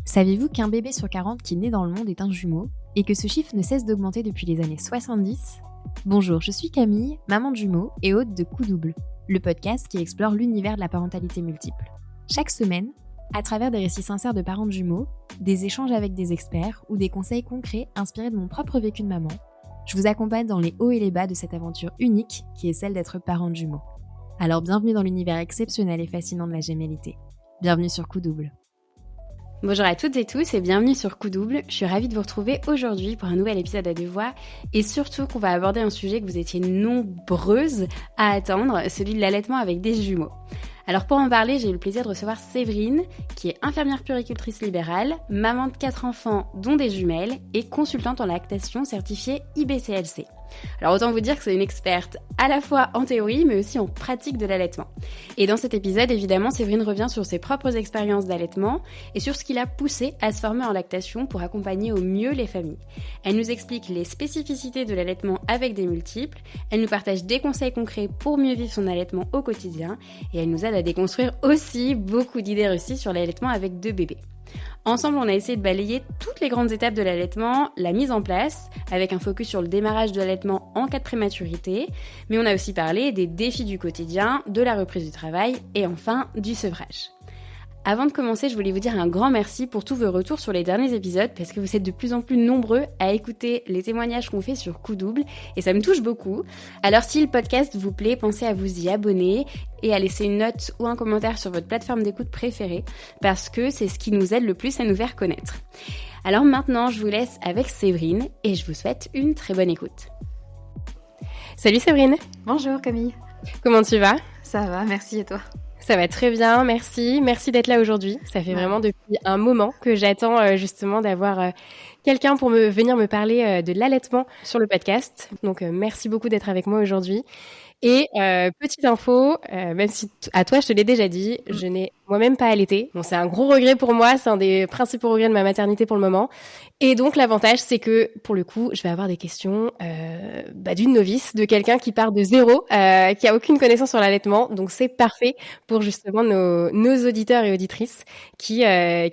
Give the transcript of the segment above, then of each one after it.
Savez-vous qu'un bébé sur 40 qui naît dans le monde est un jumeau et que ce chiffre ne cesse d'augmenter depuis les années 70? Bonjour, je suis Camille, maman de jumeaux et hôte de Coup Double, le podcast qui explore l'univers de la parentalité multiple. Chaque semaine, à travers des récits sincères de parents de jumeaux, des échanges avec des experts ou des conseils concrets inspirés de mon propre vécu de maman, je vous accompagne dans les hauts et les bas de cette aventure unique qui est celle d'être parent de jumeaux. Alors bienvenue dans l'univers exceptionnel et fascinant de la gémellité. Bienvenue sur Coup Double. Bonjour à toutes et tous et bienvenue sur Coup Double. Je suis ravie de vous retrouver aujourd'hui pour un nouvel épisode à deux voix et surtout qu'on va aborder un sujet que vous étiez nombreuses à attendre, celui de l'allaitement avec des jumeaux. Alors pour en parler, j'ai eu le plaisir de recevoir Séverine, qui est infirmière puéricultrice libérale, maman de 4 enfants dont des jumelles et consultante en lactation certifiée IBCLC. Alors autant vous dire que c'est une experte à la fois en théorie mais aussi en pratique de l'allaitement. Et dans cet épisode, évidemment, Séverine revient sur ses propres expériences d'allaitement et sur ce qui l'a poussée à se former en lactation pour accompagner au mieux les familles. Elle nous explique les spécificités de l'allaitement avec des multiples, elle nous partage des conseils concrets pour mieux vivre son allaitement au quotidien et elle nous aide à déconstruire aussi beaucoup d'idées reçues sur l'allaitement avec 2 bébés. Ensemble, on a essayé de balayer toutes les grandes étapes de l'allaitement, la mise en place, avec un focus sur le démarrage de l'allaitement en cas de prématurité, mais on a aussi parlé des défis du quotidien, de la reprise du travail et enfin du sevrage. Avant de commencer, je voulais vous dire un grand merci pour tous vos retours sur les derniers épisodes parce que vous êtes de plus en plus nombreux à écouter les témoignages qu'on fait sur Coup Double et ça me touche beaucoup. Alors si le podcast vous plaît, pensez à vous y abonner et à laisser une note ou un commentaire sur votre plateforme d'écoute préférée parce que c'est ce qui nous aide le plus à nous faire connaître. Alors maintenant, je vous laisse avec Séverine et je vous souhaite une très bonne écoute. Salut Séverine. Bonjour Camille. Comment tu vas ? Ça va, merci et toi ? Ça va très bien, merci. Merci d'être là aujourd'hui. Ça fait vraiment depuis un moment que j'attends justement d'avoir quelqu'un pour venir me parler de l'allaitement sur le podcast. Donc merci beaucoup d'être avec moi aujourd'hui. Et petite info, même si à toi je te l'ai déjà dit, je n'ai moi-même pas allaité. Bon, c'est un gros regret pour moi, c'est un des principaux regrets de ma maternité pour le moment. Et donc l'avantage, c'est que pour le coup, je vais avoir des questions d'une novice, de quelqu'un qui part de zéro, qui a aucune connaissance sur l'allaitement. Donc c'est parfait pour justement nos auditeurs et auditrices qui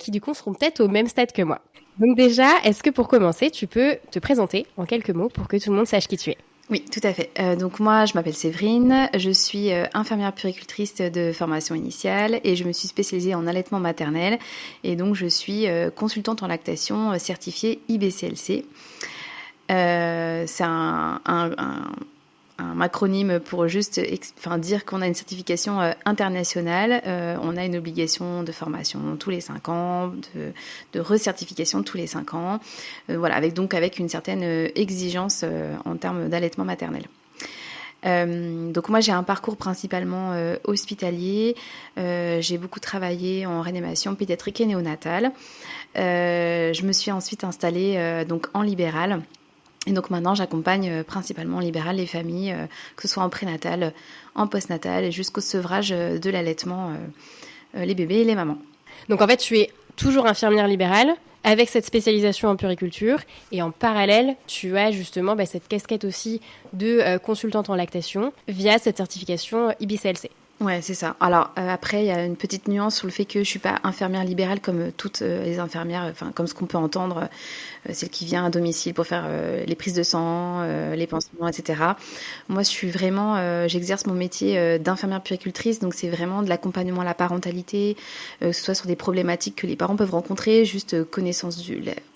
du coup seront peut-être au même stade que moi. Donc déjà, est-ce que pour commencer, tu peux te présenter en quelques mots pour que tout le monde sache qui tu es ? Oui, tout à fait. Donc moi, je m'appelle Séverine, je suis infirmière puéricultrice de formation initiale et je me suis spécialisée en allaitement maternel et donc je suis consultante en lactation certifiée IBCLC. C'est un acronyme pour juste dire qu'on a une certification internationale. On a une obligation de formation tous les 5 ans, de recertification tous les 5 ans, avec une certaine exigence en termes d'allaitement maternel. Donc moi j'ai un parcours principalement hospitalier, j'ai beaucoup travaillé en réanimation pédiatrique et néonatale. Je me suis ensuite installée donc en libéral. Et donc maintenant, j'accompagne principalement en libéral les familles, que ce soit en prénatal, en postnatal et jusqu'au sevrage de l'allaitement, les bébés et les mamans. Donc en fait, tu es toujours infirmière libérale avec cette spécialisation en puériculture et en parallèle, tu as justement cette casquette aussi de consultante en lactation via cette certification IBCLC. Ouais, c'est ça. Alors après, il y a une petite nuance sur le fait que je suis pas infirmière libérale comme toutes les infirmières, comme ce qu'on peut entendre, celle qui vient à domicile pour faire les prises de sang, les pansements, etc. Moi, je suis vraiment, j'exerce mon métier d'infirmière puéricultrice, donc c'est vraiment de l'accompagnement à la parentalité, que ce soit sur des problématiques que les parents peuvent rencontrer, juste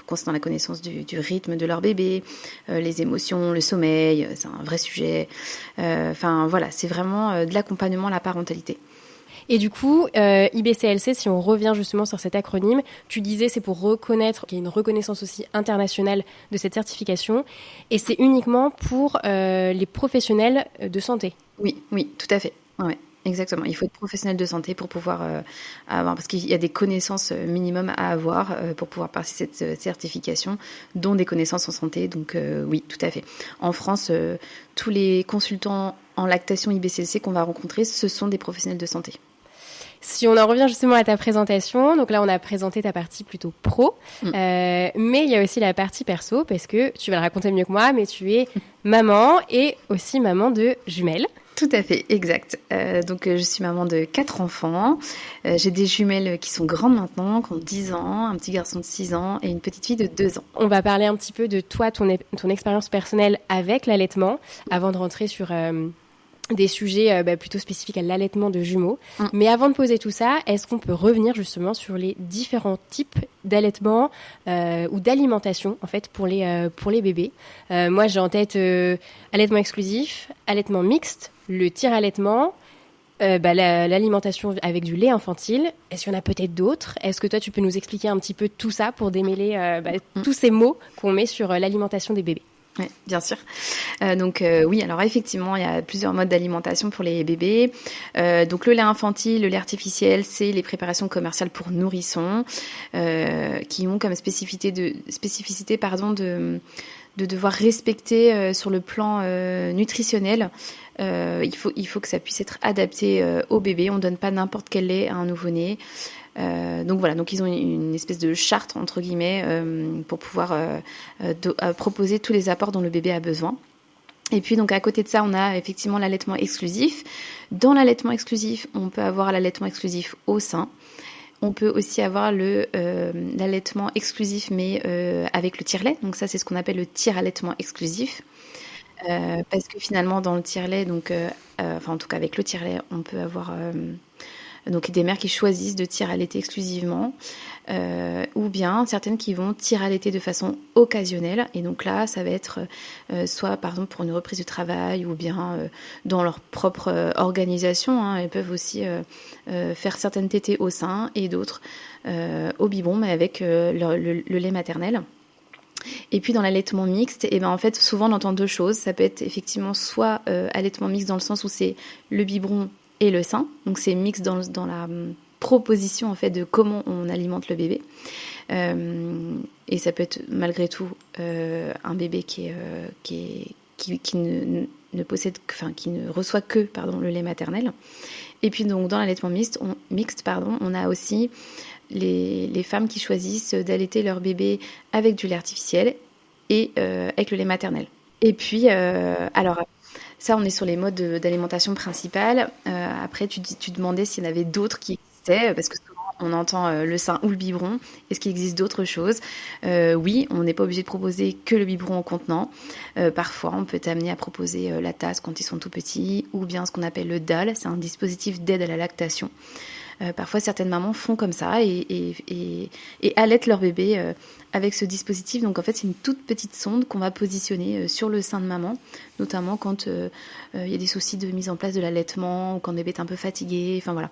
concernant la connaissance du rythme de leur bébé, les émotions, le sommeil, c'est un vrai sujet. C'est vraiment de l'accompagnement à la parentalité. Et du coup, IBCLC, si on revient justement sur cet acronyme, tu disais c'est pour reconnaître qu'il y a une reconnaissance aussi internationale de cette certification et c'est uniquement pour les professionnels de santé. Oui, tout à fait. Ouais. Exactement, il faut être professionnel de santé pour pouvoir avoir, parce qu'il y a des connaissances minimum à avoir pour pouvoir passer cette certification, dont des connaissances en santé, donc oui, tout à fait. En France, tous les consultants en lactation IBCLC qu'on va rencontrer, ce sont des professionnels de santé. Si on en revient justement à ta présentation, donc là on a présenté ta partie plutôt pro, mais il y a aussi la partie perso parce que tu vas le raconter mieux que moi, mais tu es maman et aussi maman de jumelles. Tout à fait, exact. Donc je suis maman de 4 enfants. J'ai des jumelles qui sont grandes maintenant, qui ont 10 ans, un petit garçon de 6 ans et une petite fille de 2 ans. On va parler un petit peu de toi, ton expérience personnelle avec l'allaitement, avant de rentrer sur des sujets plutôt spécifiques à l'allaitement de jumeaux. Mais avant de poser tout ça, est-ce qu'on peut revenir justement sur les différents types d'allaitement ou d'alimentation en fait pour les bébés. Moi j'ai en tête allaitement exclusif, allaitement mixte, le tire-allaitement, l'alimentation avec du lait infantile. Est-ce qu'il y en a peut-être d'autres? Est-ce que toi tu peux nous expliquer un petit peu tout ça pour démêler tous ces mots qu'on met sur l'alimentation des bébés? Oui, bien sûr. Oui, alors effectivement, il y a plusieurs modes d'alimentation pour les bébés. Donc le lait infantile, le lait artificiel, c'est les préparations commerciales pour nourrissons qui ont comme spécificité de devoir respecter sur le plan nutritionnel. Il faut que ça puisse être adapté au bébé. On ne donne pas n'importe quel lait à un nouveau-né. Donc ils ont une espèce de charte entre guillemets pour pouvoir proposer tous les apports dont le bébé a besoin. Et puis donc à côté de ça, on a effectivement l'allaitement exclusif. Dans l'allaitement exclusif, on peut avoir l'allaitement exclusif au sein. On peut aussi avoir l'allaitement exclusif mais avec le tire-lait. Donc ça c'est ce qu'on appelle le tire-allaitement exclusif. Parce que finalement dans le tire-lait, en tout cas avec le tire-lait, on peut avoir donc des mères qui choisissent de tire-allaiter exclusivement, ou bien certaines qui vont tire-allaiter de façon occasionnelle. Et donc là, ça va être soit par exemple pour une reprise du travail, ou bien dans leur propre organisation. Elles peuvent aussi faire certaines tétées au sein et d'autres au biberon, mais avec le lait maternel. Et puis dans l'allaitement mixte, en fait souvent on entend deux choses. Ça peut être effectivement soit allaitement mixte dans le sens où c'est le biberon et le sein, donc c'est mixte dans la proposition en fait de comment on alimente le bébé. Et ça peut être malgré tout un bébé qui ne reçoit que le lait maternel. Et puis donc dans l'allaitement mixte, on a aussi les femmes qui choisissent d'allaiter leur bébé avec du lait artificiel et avec le lait maternel. Et puis ça, on est sur les modes d'alimentation principales. Après, tu demandais s'il y en avait d'autres qui existaient, parce que souvent, on entend le sein ou le biberon. Est-ce qu'il existe d'autres choses? Oui, on n'est pas obligé de proposer que le biberon en contenant. Parfois, on peut t'amener à proposer la tasse quand ils sont tout petits, ou bien ce qu'on appelle le DAL, c'est un dispositif d'aide à la lactation. Parfois, certaines mamans font comme ça et allaitent leur bébé avec ce dispositif. Donc, en fait, c'est une toute petite sonde qu'on va positionner sur le sein de maman, notamment quand il y a des soucis de mise en place de l'allaitement ou quand le bébé est un peu fatigué. Enfin, voilà.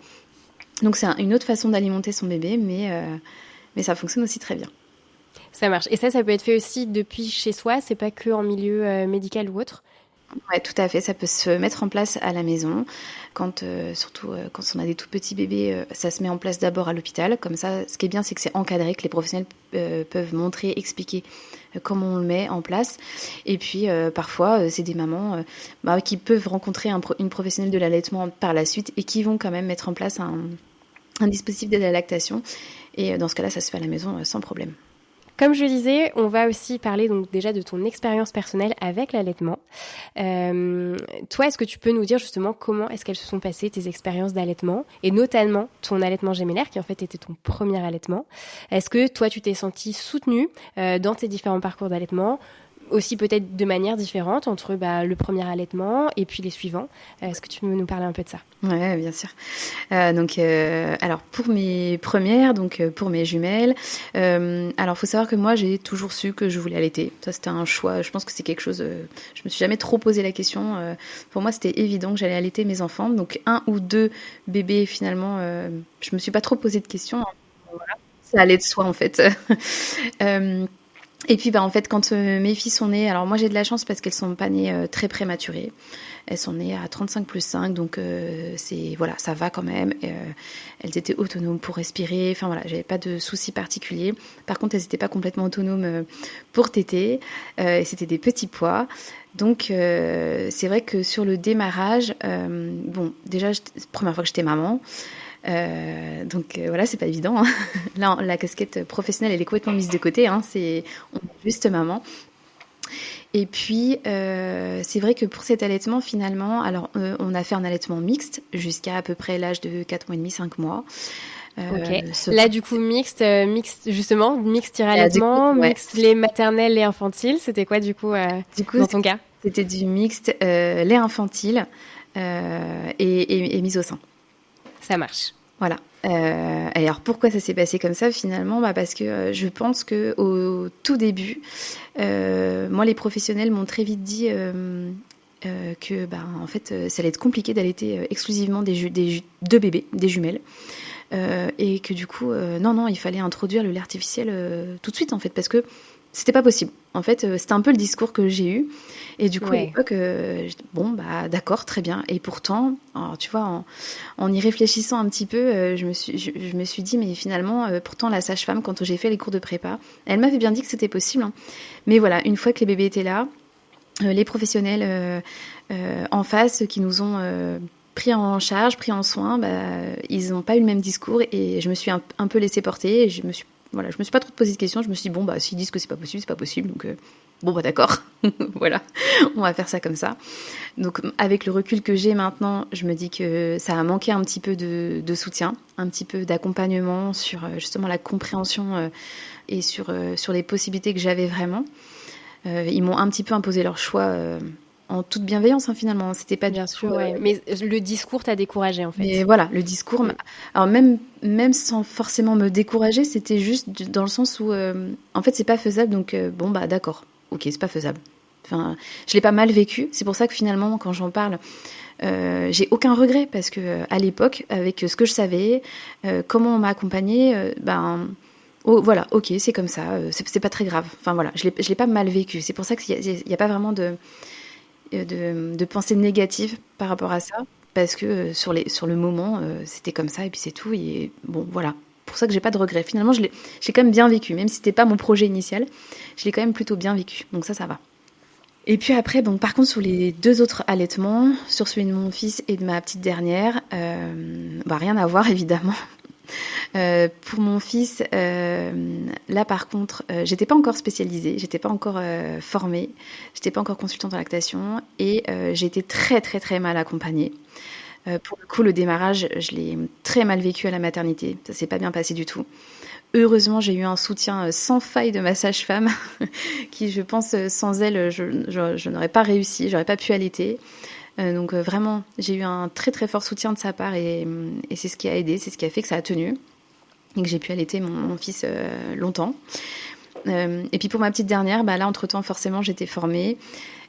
Donc, c'est une autre façon d'alimenter son bébé, mais ça fonctionne aussi très bien. Ça marche. Et ça peut être fait aussi depuis chez soi, c'est pas que en milieu médical ou autre? Ouais, tout à fait. Ça peut se mettre en place à la maison. Surtout quand on a des tout petits bébés, ça se met en place d'abord à l'hôpital. Comme ça, ce qui est bien, c'est que c'est encadré, que les professionnels peuvent montrer, expliquer comment on le met en place. Et puis, parfois, c'est des mamans qui peuvent rencontrer une professionnelle de l'allaitement par la suite et qui vont quand même mettre en place un dispositif d'aide à la lactation. Et dans ce cas-là, ça se fait à la maison sans problème. Comme je le disais, on va aussi parler donc déjà de ton expérience personnelle avec l'allaitement. Toi, est-ce que tu peux nous dire justement comment est-ce qu'elles se sont passées tes expériences d'allaitement et notamment ton allaitement gémellaire qui en fait était ton premier allaitement? Est-ce que toi, tu t'es sentie soutenue dans tes différents parcours d'allaitement? Aussi peut-être de manière différente entre le premier allaitement et puis les suivants. Est-ce que tu peux nous parler un peu de ça? Ouais, bien sûr. Alors pour mes premières, pour mes jumelles, alors faut savoir que moi j'ai toujours su que je voulais allaiter. Ça c'était un choix. Je pense que c'est quelque chose. Je me suis jamais trop posé la question. Pour moi c'était évident que j'allais allaiter mes enfants. Donc 1 ou 2 bébés finalement. Je me suis pas trop posé de questions. Voilà. Ça allait de soi en fait. Et puis en fait quand mes filles sont nées, alors moi j'ai de la chance parce qu'elles sont pas nées très prématurées. Elles sont nées à 35 plus 5, donc ça va quand même. Elles étaient autonomes pour respirer, enfin voilà, j'avais pas de soucis particuliers. Par contre, elles n'étaient pas complètement autonomes pour téter, et c'était des petits poids. Donc c'est vrai que sur le démarrage, déjà, première fois que j'étais maman, Donc voilà, c'est pas évident, hein. Là, la casquette professionnelle, elle est complètement mise de côté, hein. On est juste maman. Et puis, c'est vrai que pour cet allaitement, finalement, alors on a fait un allaitement mixte jusqu'à à peu près l'âge de 4 mois et demi, 5 mois. Ok. Là, du coup, mixte justement, mixte-allaitement, ouais. mixte lait maternel, lait infantile. C'était quoi, du coup, dans ton cas? C'était du mixte lait infantile et mise au sein. Ça marche. Voilà. Alors pourquoi ça s'est passé comme ça finalement? Parce que je pense que au tout début, moi les professionnels m'ont très vite dit que en fait ça allait être compliqué d'allaiter exclusivement deux bébés, des jumelles. Et que du coup, non, il fallait introduire le lait artificiel tout de suite en fait, parce que c'était pas possible. En fait, c'était un peu le discours que j'ai eu. Et du coup, à l'époque, bon, d'accord, très bien. Et pourtant, alors, tu vois, en y réfléchissant un petit peu, je me suis dit, mais finalement, pourtant, la sage-femme, quand j'ai fait les cours de prépa, elle m'avait bien dit que c'était possible. Hein. Mais voilà, une fois que les bébés étaient là, les professionnels en face qui nous ont pris en charge, pris en soin, ils n'ont pas eu le même discours et je me suis un peu laissée porter. Et je me suis pas trop posé de questions. Je me suis dit, s'ils disent que c'est pas possible, c'est pas possible. Donc, d'accord. Voilà, on va faire ça comme ça. Donc, avec le recul que j'ai maintenant, je me dis que ça a manqué un petit peu de soutien, un petit peu d'accompagnement sur justement la compréhension et sur les possibilités que j'avais vraiment. Ils m'ont un petit peu imposé leur choix en toute bienveillance, hein, finalement. C'était pas bien sûr, ouais. Mais le discours t'a découragé, en fait. Mais voilà, le discours. Alors même sans forcément me décourager, c'était juste dans le sens où, en fait, c'est pas faisable. Donc d'accord, ok, c'est pas faisable. Enfin, je l'ai pas mal vécu. C'est pour ça que finalement, quand j'en parle, j'ai aucun regret parce que à l'époque, avec ce que je savais, comment on m'a accompagnée, voilà, ok, c'est comme ça. C'est pas très grave. Enfin voilà, je l'ai pas mal vécu. C'est pour ça qu'il y a pas vraiment de pensée négative par rapport à ça, parce que sur le moment, c'était comme ça et puis c'est tout. Et bon, voilà. Pour ça que j'ai pas de regrets. Finalement, j'ai quand même bien vécu, même si c'était pas mon projet initial, je l'ai quand même plutôt bien vécu. Donc ça va. Et puis après, par contre, sur les 2 autres allaitements, sur celui de mon fils et de ma petite dernière, rien à voir évidemment. Pour mon fils, là par contre, j'étais pas encore spécialisée, j'étais pas encore formée, j'étais pas encore consultante en lactation et j'ai été très très très mal accompagnée. Pour le coup, le démarrage, je l'ai très mal vécu à la maternité, ça s'est pas bien passé du tout. Heureusement, j'ai eu un soutien sans faille de ma sage-femme, qui, je pense, sans elle, je n'aurais pas réussi, j'aurais pas pu allaiter. Donc vraiment, j'ai eu un très très fort soutien de sa part et c'est ce qui a aidé, c'est ce qui a fait que ça a tenu et que j'ai pu allaiter mon fils longtemps. Et puis pour ma petite dernière, là entre-temps forcément j'étais formée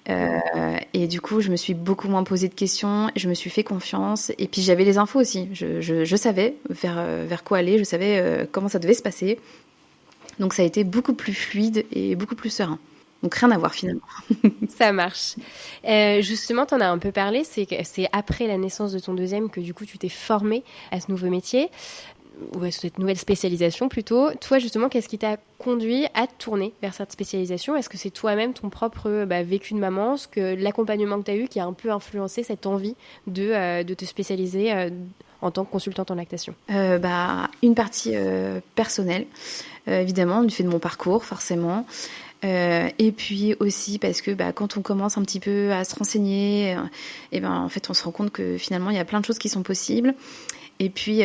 et du coup je me suis beaucoup moins posé de questions, je me suis fait confiance et puis j'avais les infos aussi, je savais vers quoi aller, je savais comment ça devait se passer. Donc ça a été beaucoup plus fluide et beaucoup plus serein. Donc rien à voir finalement. Ça marche. Justement, tu en as un peu parlé, c'est après la naissance de ton deuxième que du coup tu t'es formée à ce nouveau métier, ou à cette nouvelle spécialisation plutôt. Toi justement, qu'est-ce qui t'a conduit à te tourner vers cette spécialisation? Est-ce que c'est toi-même ton propre vécu de maman, l'accompagnement que tu as eu qui a un peu influencé cette envie de te spécialiser en tant que consultante en lactation? Une partie personnelle, évidemment, du fait de mon parcours forcément. Et puis aussi parce que quand on commence un petit peu à se renseigner, en fait on se rend compte que finalement il y a plein de choses qui sont possibles. Et puis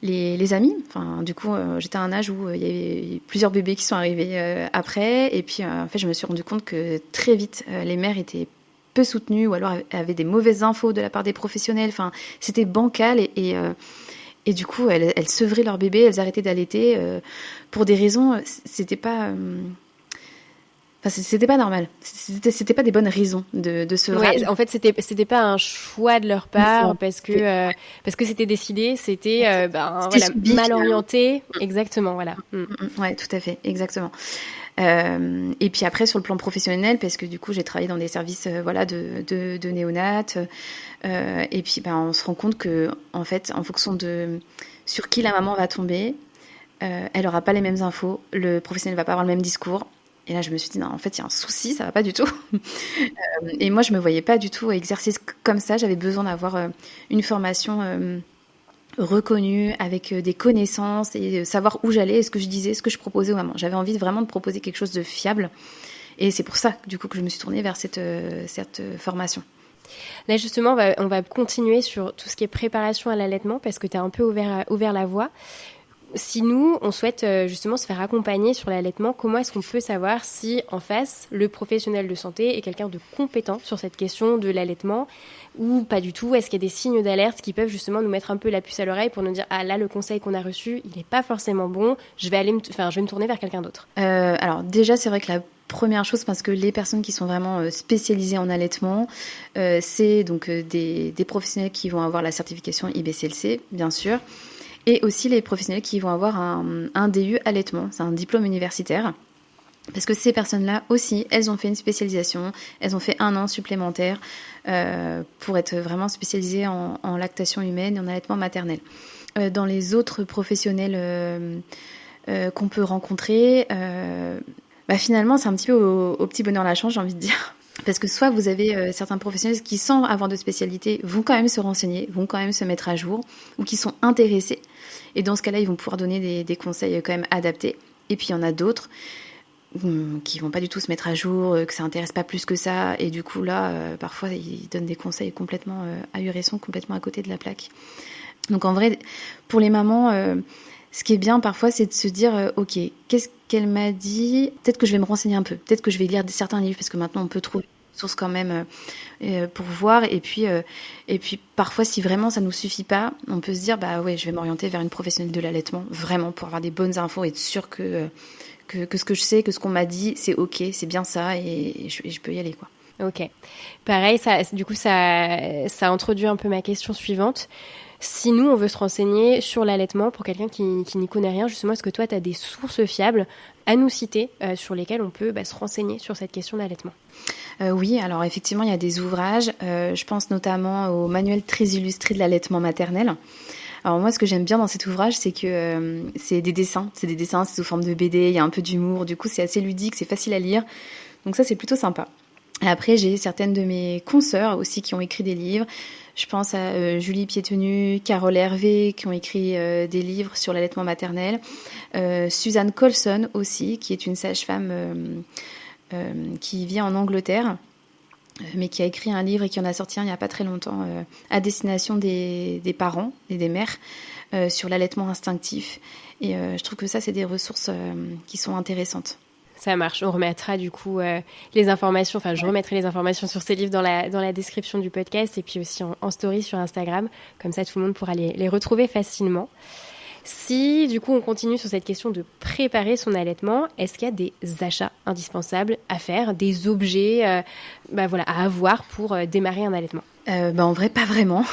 les amis, du coup j'étais à un âge où il y avait plusieurs bébés qui sont arrivés après. Et puis en fait je me suis rendu compte que très vite les mères étaient peu soutenues ou alors avaient des mauvaises infos de la part des professionnels. Enfin c'était bancal et du coup elles sevraient leur bébé, elles arrêtaient d'allaiter pour des raisons, c'était pas normal. C'était pas des bonnes raisons de se Ouais, en fait, c'était pas un choix de leur part parce que c'était décidé, c'était mal orienté. Exactement, voilà. Ouais, tout à fait, exactement. Et puis après, sur le plan professionnel, parce que du coup, j'ai travaillé dans des services de néonates. Et puis, on se rend compte que, en fait, en fonction de sur qui la maman va tomber, elle aura pas les mêmes infos, le professionnel va pas avoir le même discours. Et là, je me suis dit, non, en fait, il y a un souci, ça va pas du tout. Et moi, je me voyais pas du tout exercer comme ça. J'avais besoin d'avoir une formation reconnu, avec des connaissances et savoir où j'allais, ce que je disais, ce que je proposais aux mamans. J'avais envie vraiment de proposer quelque chose de fiable. Et c'est pour ça, du coup, que je me suis tournée vers cette formation. Là, justement, on va continuer sur tout ce qui est préparation à l'allaitement parce que tu as un peu ouvert la voie. Si nous, on souhaite justement se faire accompagner sur l'allaitement, comment est-ce qu'on peut savoir si, en face, le professionnel de santé est quelqu'un de compétent sur cette question de l'allaitement ou pas du tout? Est-ce qu'il y a des signes d'alerte qui peuvent justement nous mettre un peu la puce à l'oreille pour nous dire « Ah là, le conseil qu'on a reçu, il n'est pas forcément bon, je vais me tourner vers quelqu'un d'autre ». Alors déjà, c'est vrai que la première chose, parce que les personnes qui sont vraiment spécialisées en allaitement, c'est donc des professionnels qui vont avoir la certification IBCLC, bien sûr, et aussi les professionnels qui vont avoir un DU allaitement, c'est un diplôme universitaire. Parce que ces personnes-là aussi, elles ont fait une spécialisation, elles ont fait 1 an supplémentaire pour être vraiment spécialisées en lactation humaine et en allaitement maternel. Dans les autres professionnels qu'on peut rencontrer, finalement, c'est un petit peu au petit bonheur la chance, j'ai envie de dire. Parce que soit vous avez certains professionnels qui, sans avoir de spécialité, vont quand même se renseigner, vont quand même se mettre à jour, ou qui sont intéressés. Et dans ce cas-là, ils vont pouvoir donner des conseils quand même adaptés. Et puis, il y en a d'autres qui vont pas du tout se mettre à jour, que ça intéresse pas plus que ça. Et du coup, là, parfois, ils donnent des conseils complètement ahurissants, complètement à côté de la plaque. Donc, en vrai, pour les mamans... ce qui est bien parfois, c'est de se dire ok, qu'est-ce qu'elle m'a dit ? Peut-être que je vais me renseigner un peu. Peut-être que je vais lire certains livres, parce que maintenant, on peut trouver des sources quand même pour voir. Et puis, parfois, si vraiment ça ne nous suffit pas, on peut se dire je vais m'orienter vers une professionnelle de l'allaitement, vraiment, pour avoir des bonnes infos et être sûre que ce que je sais, que ce qu'on m'a dit, c'est ok, c'est bien ça, et je peux y aller, quoi. Ok. Pareil, ça introduit un peu ma question suivante. Si nous, on veut se renseigner sur l'allaitement pour quelqu'un qui n'y connaît rien, justement, est-ce que toi, tu as des sources fiables à nous citer sur lesquelles on peut se renseigner sur cette question d'allaitement ? Oui, alors effectivement, il y a des ouvrages. Je pense notamment au manuel très illustré de l'allaitement maternel. Alors moi, ce que j'aime bien dans cet ouvrage, c'est que c'est des dessins. C'est sous forme de BD, il y a un peu d'humour. Du coup, c'est assez ludique, c'est facile à lire. Donc ça, c'est plutôt sympa. Et après, j'ai certaines de mes consoeurs aussi qui ont écrit des livres. Je pense à Julie Piétenu, Carole Hervé, qui ont écrit des livres sur l'allaitement maternel. Suzanne Colson aussi, qui est une sage-femme qui vit en Angleterre, mais qui a écrit un livre et qui en a sorti un il n'y a pas très longtemps, à destination des parents et des mères, sur l'allaitement instinctif. Et je trouve que ça, c'est des ressources qui sont intéressantes. Ça marche. On remettra du coup les informations, je remettrai les informations sur ces livres dans la description du podcast et puis aussi en story sur Instagram. Comme ça, tout le monde pourra les retrouver facilement. Si du coup on continue sur cette question de préparer son allaitement, est-ce qu'il y a des achats indispensables à faire, des objets à avoir pour démarrer un allaitement ? En vrai, pas vraiment.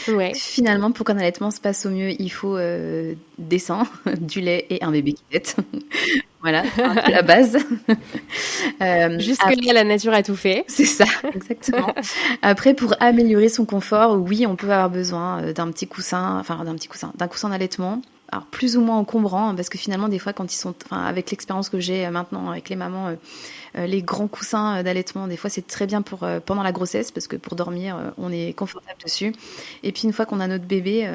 Ouais. Finalement, pour qu'un allaitement se passe au mieux, il faut des seins, du lait et un bébé qui tète. Voilà, c'est un peu la base. Jusque-là, la nature a tout fait. C'est ça, exactement. Après, pour améliorer son confort, oui, on peut avoir besoin d'un coussin d'allaitement. Alors, plus ou moins encombrant, parce que finalement, des fois, quand ils sont, avec l'expérience que j'ai maintenant avec les mamans, les grands coussins d'allaitement, des fois, c'est très bien pour pendant la grossesse, parce que pour dormir, on est confortable dessus. Et puis, une fois qu'on a notre bébé,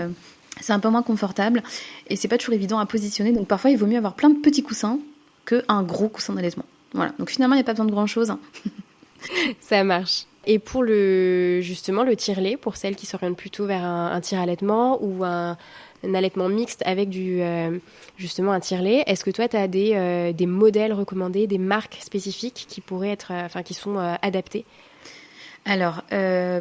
c'est un peu moins confortable, et c'est pas toujours évident à positionner. Donc, parfois, il vaut mieux avoir plein de petits coussins qu'un gros coussin d'allaitement. Voilà. Donc, finalement, il n'y a pas besoin de grand-chose. Ça marche. Et pour le tire-lait, pour celles qui s'orientent plutôt vers un tire-allaitement ou un allaitement mixte avec un tire-lait, est-ce que toi, tu as des modèles recommandés, des marques spécifiques qui pourraient être, qui sont adaptées ? Alors,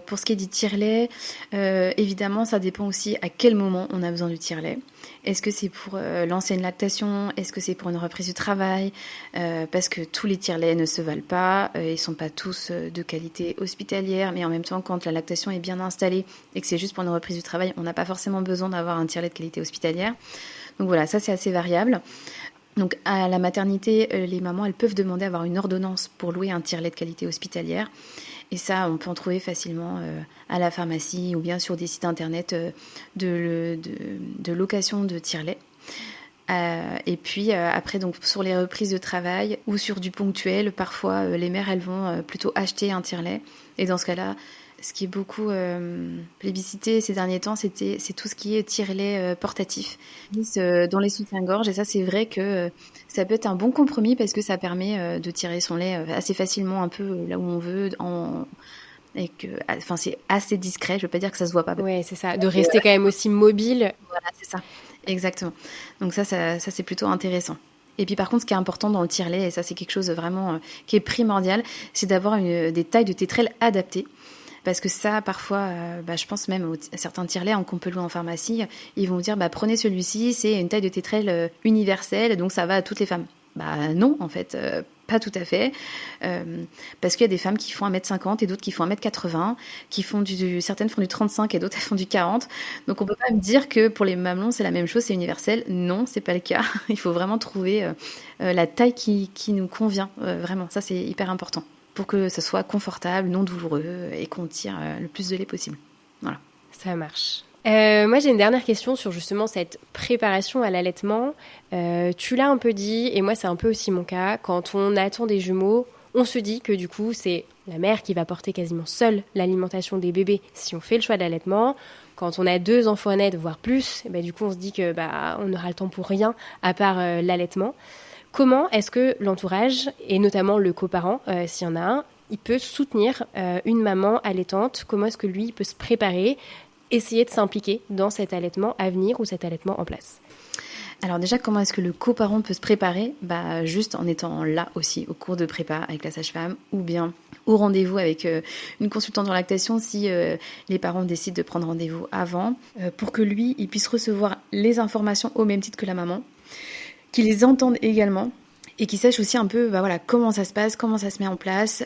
pour ce qui est du tire-lait, évidemment, ça dépend aussi à quel moment on a besoin du tire-lait. Est-ce que c'est pour lancer une lactation ? Est-ce que c'est pour une reprise du travail ? Parce que tous les tire-laits ne se valent pas, ils ne sont pas tous de qualité hospitalière, mais en même temps, quand la lactation est bien installée et que c'est juste pour une reprise du travail, on n'a pas forcément besoin d'avoir un tire-lait de qualité hospitalière. Donc voilà, ça c'est assez variable. Donc à la maternité, les mamans, elles peuvent demander à avoir une ordonnance pour louer un tire-lait de qualité hospitalière. Et ça, on peut en trouver facilement à la pharmacie ou bien sur des sites internet de location de tire-lait. Et puis après, donc sur les reprises de travail ou sur du ponctuel, parfois les mères, elles vont plutôt acheter un tire-lait. Et dans ce cas-là, ce qui est beaucoup plébiscité ces derniers temps, c'est tout ce qui est tire-lait portatif dans les soutiens-gorge. Et ça, c'est vrai que ça peut être un bon compromis parce que ça permet de tirer son lait assez facilement, un peu là où on veut, et que, enfin, c'est assez discret. Je veux pas dire que ça se voit pas. Ouais, c'est ça. De rester quand même aussi mobile. Voilà, c'est ça. Exactement. Donc ça c'est plutôt intéressant. Et puis par contre, ce qui est important dans le tire-lait, et ça c'est quelque chose vraiment qui est primordial, c'est d'avoir des tailles de tétrelles adaptées. Parce que ça, parfois, je pense même à certains tire-laits qu'on peut louer en pharmacie, ils vont vous dire, prenez celui-ci, c'est une taille de tétrelle universelle, donc ça va à toutes les femmes. Non, en fait, pas tout à fait. Parce qu'il y a des femmes qui font 1m50 et d'autres qui font 1m80, certaines font du 35 et d'autres elles font du 40. Donc on peut pas me dire que pour les mamelons c'est la même chose, c'est universel. Non, c'est pas le cas. Il faut vraiment trouver la taille qui nous convient. Vraiment, ça c'est hyper important. Pour que ce soit confortable, non douloureux et qu'on tire le plus de lait possible. Voilà. Ça marche. Moi, j'ai une dernière question sur justement cette préparation à l'allaitement. Tu l'as un peu dit, et moi, c'est un peu aussi mon cas. Quand on attend des jumeaux, on se dit que du coup, c'est la mère qui va porter quasiment seule l'alimentation des bébés si on fait le choix de l'allaitement. Quand on a 2 enfants à naître, voire plus, du coup, on se dit que on n'aura le temps pour rien à part l'allaitement. Comment est-ce que l'entourage, et notamment le coparent, s'il y en a un, il peut soutenir une maman allaitante? Comment est-ce que lui il peut se préparer, essayer de s'impliquer dans cet allaitement à venir ou cet allaitement en place? Alors déjà, comment est-ce que le coparent peut se préparer? Juste en étant là aussi au cours de prépa avec la sage-femme ou bien au rendez-vous avec une consultante en lactation si les parents décident de prendre rendez-vous avant pour que lui, il puisse recevoir les informations au même titre que la maman, qu'il les entende également et qu'ils sachent aussi un peu comment ça se passe, comment ça se met en place.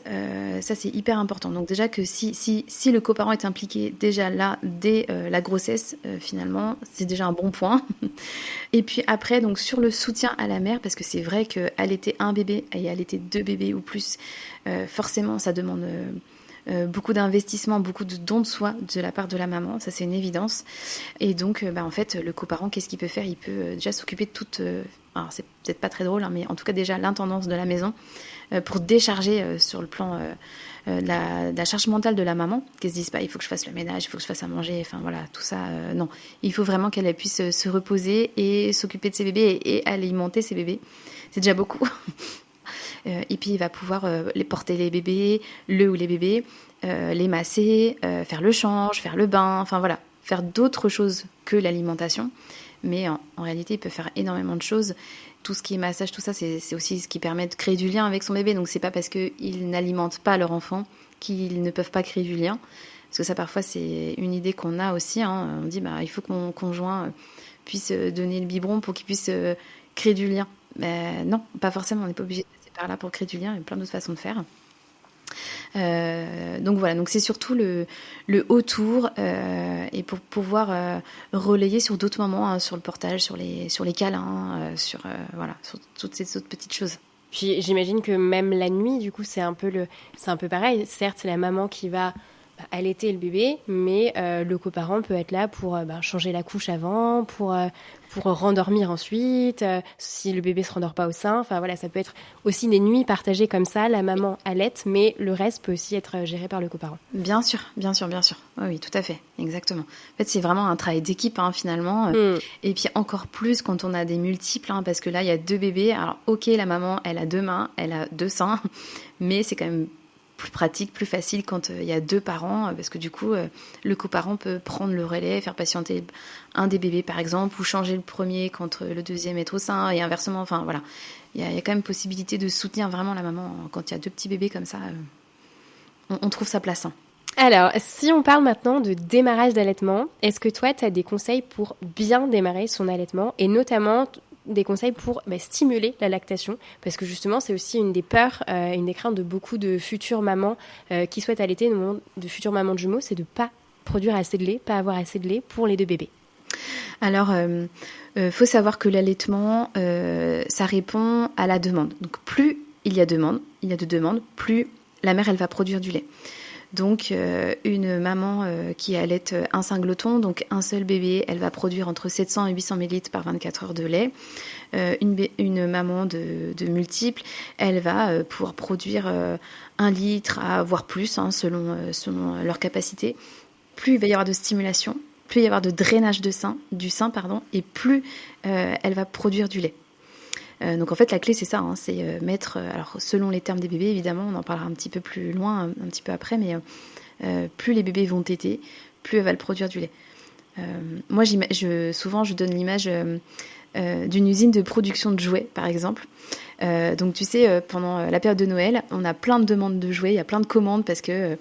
Ça, c'est hyper important. Donc déjà que si le coparent est impliqué déjà là, dès la grossesse, finalement, c'est déjà un bon point. Et puis après, donc sur le soutien à la mère, parce que c'est vrai qu'allaiter un bébé et allaiter 2 bébés ou plus, forcément, ça demande... beaucoup d'investissement, beaucoup de dons de soi de la part de la maman, ça c'est une évidence. Et donc, en fait, le coparent, qu'est-ce qu'il peut faire? Il peut déjà s'occuper de toute... alors, c'est peut-être pas très drôle, mais en tout cas déjà l'intendance de la maison pour décharger sur le plan de la charge mentale de la maman, qu'elle se dise pas, il faut que je fasse le ménage, il faut que je fasse à manger, enfin voilà, tout ça, non. Il faut vraiment qu'elle puisse se reposer et s'occuper de ses bébés et alimenter ses bébés. C'est déjà beaucoup. Et puis il va pouvoir les porter les bébés, le ou les bébés, les masser, faire le change, faire le bain, enfin voilà, faire d'autres choses que l'alimentation. Mais en réalité, il peut faire énormément de choses. Tout ce qui est massage, tout ça, c'est aussi ce qui permet de créer du lien avec son bébé. Donc c'est pas parce qu'ils n'alimentent pas leur enfant qu'ils ne peuvent pas créer du lien. Parce que ça, parfois, c'est une idée qu'on a aussi. On dit, il faut que mon conjoint puisse donner le biberon pour qu'il puisse créer du lien. Mais non, pas forcément, on n'est pas obligé de passer par là pour créer du lien, il y a plein d'autres façons de faire. Donc voilà, donc c'est surtout le autour et pour pouvoir relayer sur d'autres moments, sur le portage, sur les câlins, sur toutes ces autres petites choses. Puis j'imagine que même la nuit, du coup, c'est un peu pareil. Certes, c'est la maman qui va allaiter le bébé, mais le coparent peut être là pour changer la couche avant, pour rendormir ensuite, si le bébé se rendort pas au sein. Enfin voilà, ça peut être aussi des nuits partagées comme ça. La maman allaite, mais le reste peut aussi être géré par le coparent. Bien sûr. Oui, tout à fait, exactement. En fait, c'est vraiment un travail d'équipe finalement. Et puis encore plus quand on a des multiples, parce que là, il y a 2 bébés. Alors ok, la maman, elle a 2 mains, elle a 2 seins, mais c'est quand même plus pratique, plus facile quand il y a 2 parents, parce que du coup, le coparent peut prendre le relais, faire patienter un des bébés par exemple, ou changer le premier quand le deuxième est au sein, et inversement, enfin voilà. Il y a quand même possibilité de soutenir vraiment la maman quand il y a 2 petits bébés comme ça. On trouve sa place. Alors, si on parle maintenant de démarrage d'allaitement, est-ce que toi, tu as des conseils pour bien démarrer son allaitement, et notamment des conseils pour stimuler la lactation, parce que justement c'est aussi une des peurs, une des craintes de beaucoup de futures mamans qui souhaitent allaiter, de futures mamans de jumeaux, c'est de pas produire assez de lait, pas avoir assez de lait pour les 2 bébés. Alors, faut savoir que l'allaitement, ça répond à la demande. Donc plus il y a de demandes, plus la mère elle va produire du lait. Donc une maman qui allaite un singleton, donc un seul bébé, elle va produire entre 700 et 800 ml par 24 heures de lait. une maman de multiples, elle va pouvoir produire 1 litre, voire plus, selon leur capacité. Plus il va y avoir de stimulation, plus il va y avoir de drainage du sein, et plus elle va produire du lait. Donc en fait la clé c'est ça, c'est mettre, alors selon les termes des bébés évidemment, on en parlera un petit peu plus loin, un petit peu après, mais plus les bébés vont téter, plus elle va produire du lait. Moi souvent je donne l'image d'une usine de production de jouets par exemple. Donc tu sais, pendant la période de Noël, on a plein de demandes de jouets, il y a plein de commandes parce que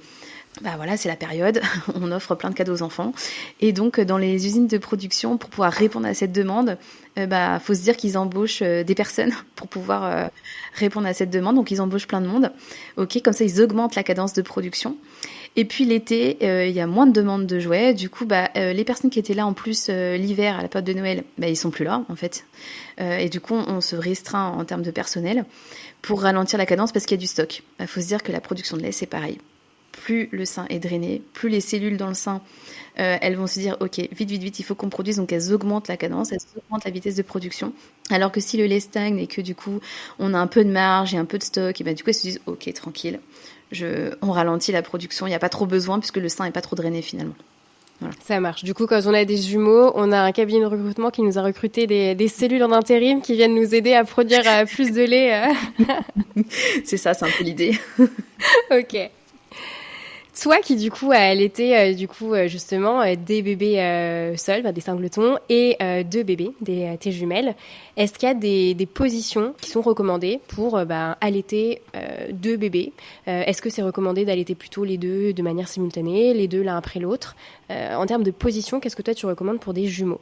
voilà, c'est la période, on offre plein de cadeaux aux enfants. Et donc, dans les usines de production, pour pouvoir répondre à cette demande, faut se dire qu'ils embauchent des personnes pour pouvoir répondre à cette demande. Donc, ils embauchent plein de monde. Ok, comme ça, ils augmentent la cadence de production. Et puis, l'été, il y a moins de demandes de jouets. Du coup, les personnes qui étaient là en plus l'hiver, à la période de Noël, ils sont plus là, en fait. Et du coup, on se restreint en termes de personnel pour ralentir la cadence parce qu'il y a du stock. Il faut se dire que la production de lait, c'est pareil. Plus le sein est drainé, plus les cellules dans le sein, elles vont se dire ok, vite, il faut qu'on produise, donc elles augmentent la cadence, elles augmentent la vitesse de production. Alors que si le lait stagne et que du coup on a un peu de marge et un peu de stock, et du coup elles se disent ok, tranquille, on ralentit la production, il n'y a pas trop besoin puisque le sein n'est pas trop drainé finalement. Voilà. Ça marche. Du coup, quand on a des jumeaux, on a un cabinet de recrutement qui nous a recruté des cellules en intérim qui viennent nous aider à produire plus de lait. C'est ça, c'est un peu l'idée. Ok. Toi qui du coup a allaité justement des bébés seuls, des singletons, et 2 bébés, tes jumelles, est-ce qu'il y a des positions qui sont recommandées pour allaiter 2 bébés? Est-ce que c'est recommandé d'allaiter plutôt les 2 de manière simultanée, les 2 l'un après l'autre? En termes de position, qu'est-ce que toi tu recommandes pour des jumeaux?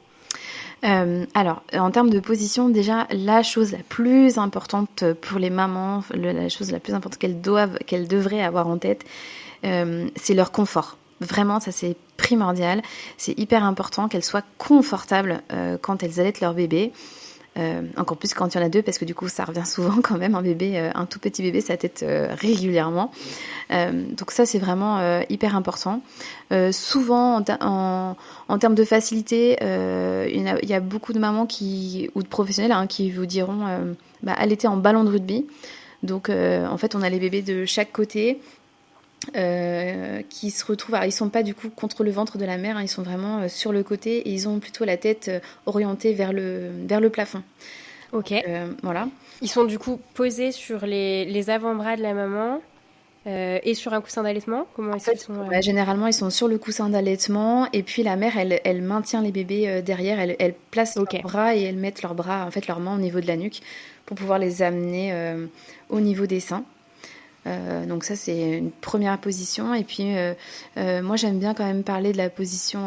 Alors, en termes de position, déjà, la chose la plus importante pour les mamans, la chose la plus importante qu'elles devraient avoir en tête, c'est leur confort. Vraiment, ça c'est primordial. C'est hyper important qu'elles soient confortables quand elles allaitent leur bébé. Encore plus quand il y en a 2, parce que du coup ça revient souvent quand même, un tout petit bébé ça tète régulièrement. Donc ça c'est vraiment hyper important. Souvent en termes de facilité, il y a beaucoup de mamans ou de professionnels qui vous diront allaiter en ballon de rugby. Donc en fait on a les bébés de chaque côté. Qui se retrouvent, alors ils sont pas du coup contre le ventre de la mère, ils sont vraiment sur le côté et ils ont plutôt la tête orientée vers le plafond. Ok. Voilà. Ils sont du coup posés sur les avant-bras de la maman et sur un coussin d'allaitement. Comment est-ce qu'ils sont Généralement ils sont sur le coussin d'allaitement et puis la mère elle maintient les bébés derrière, elle place leurs bras et elle met leurs mains au niveau de la nuque pour pouvoir les amener au niveau des seins. Donc ça c'est une première position et puis moi j'aime bien quand même parler de la position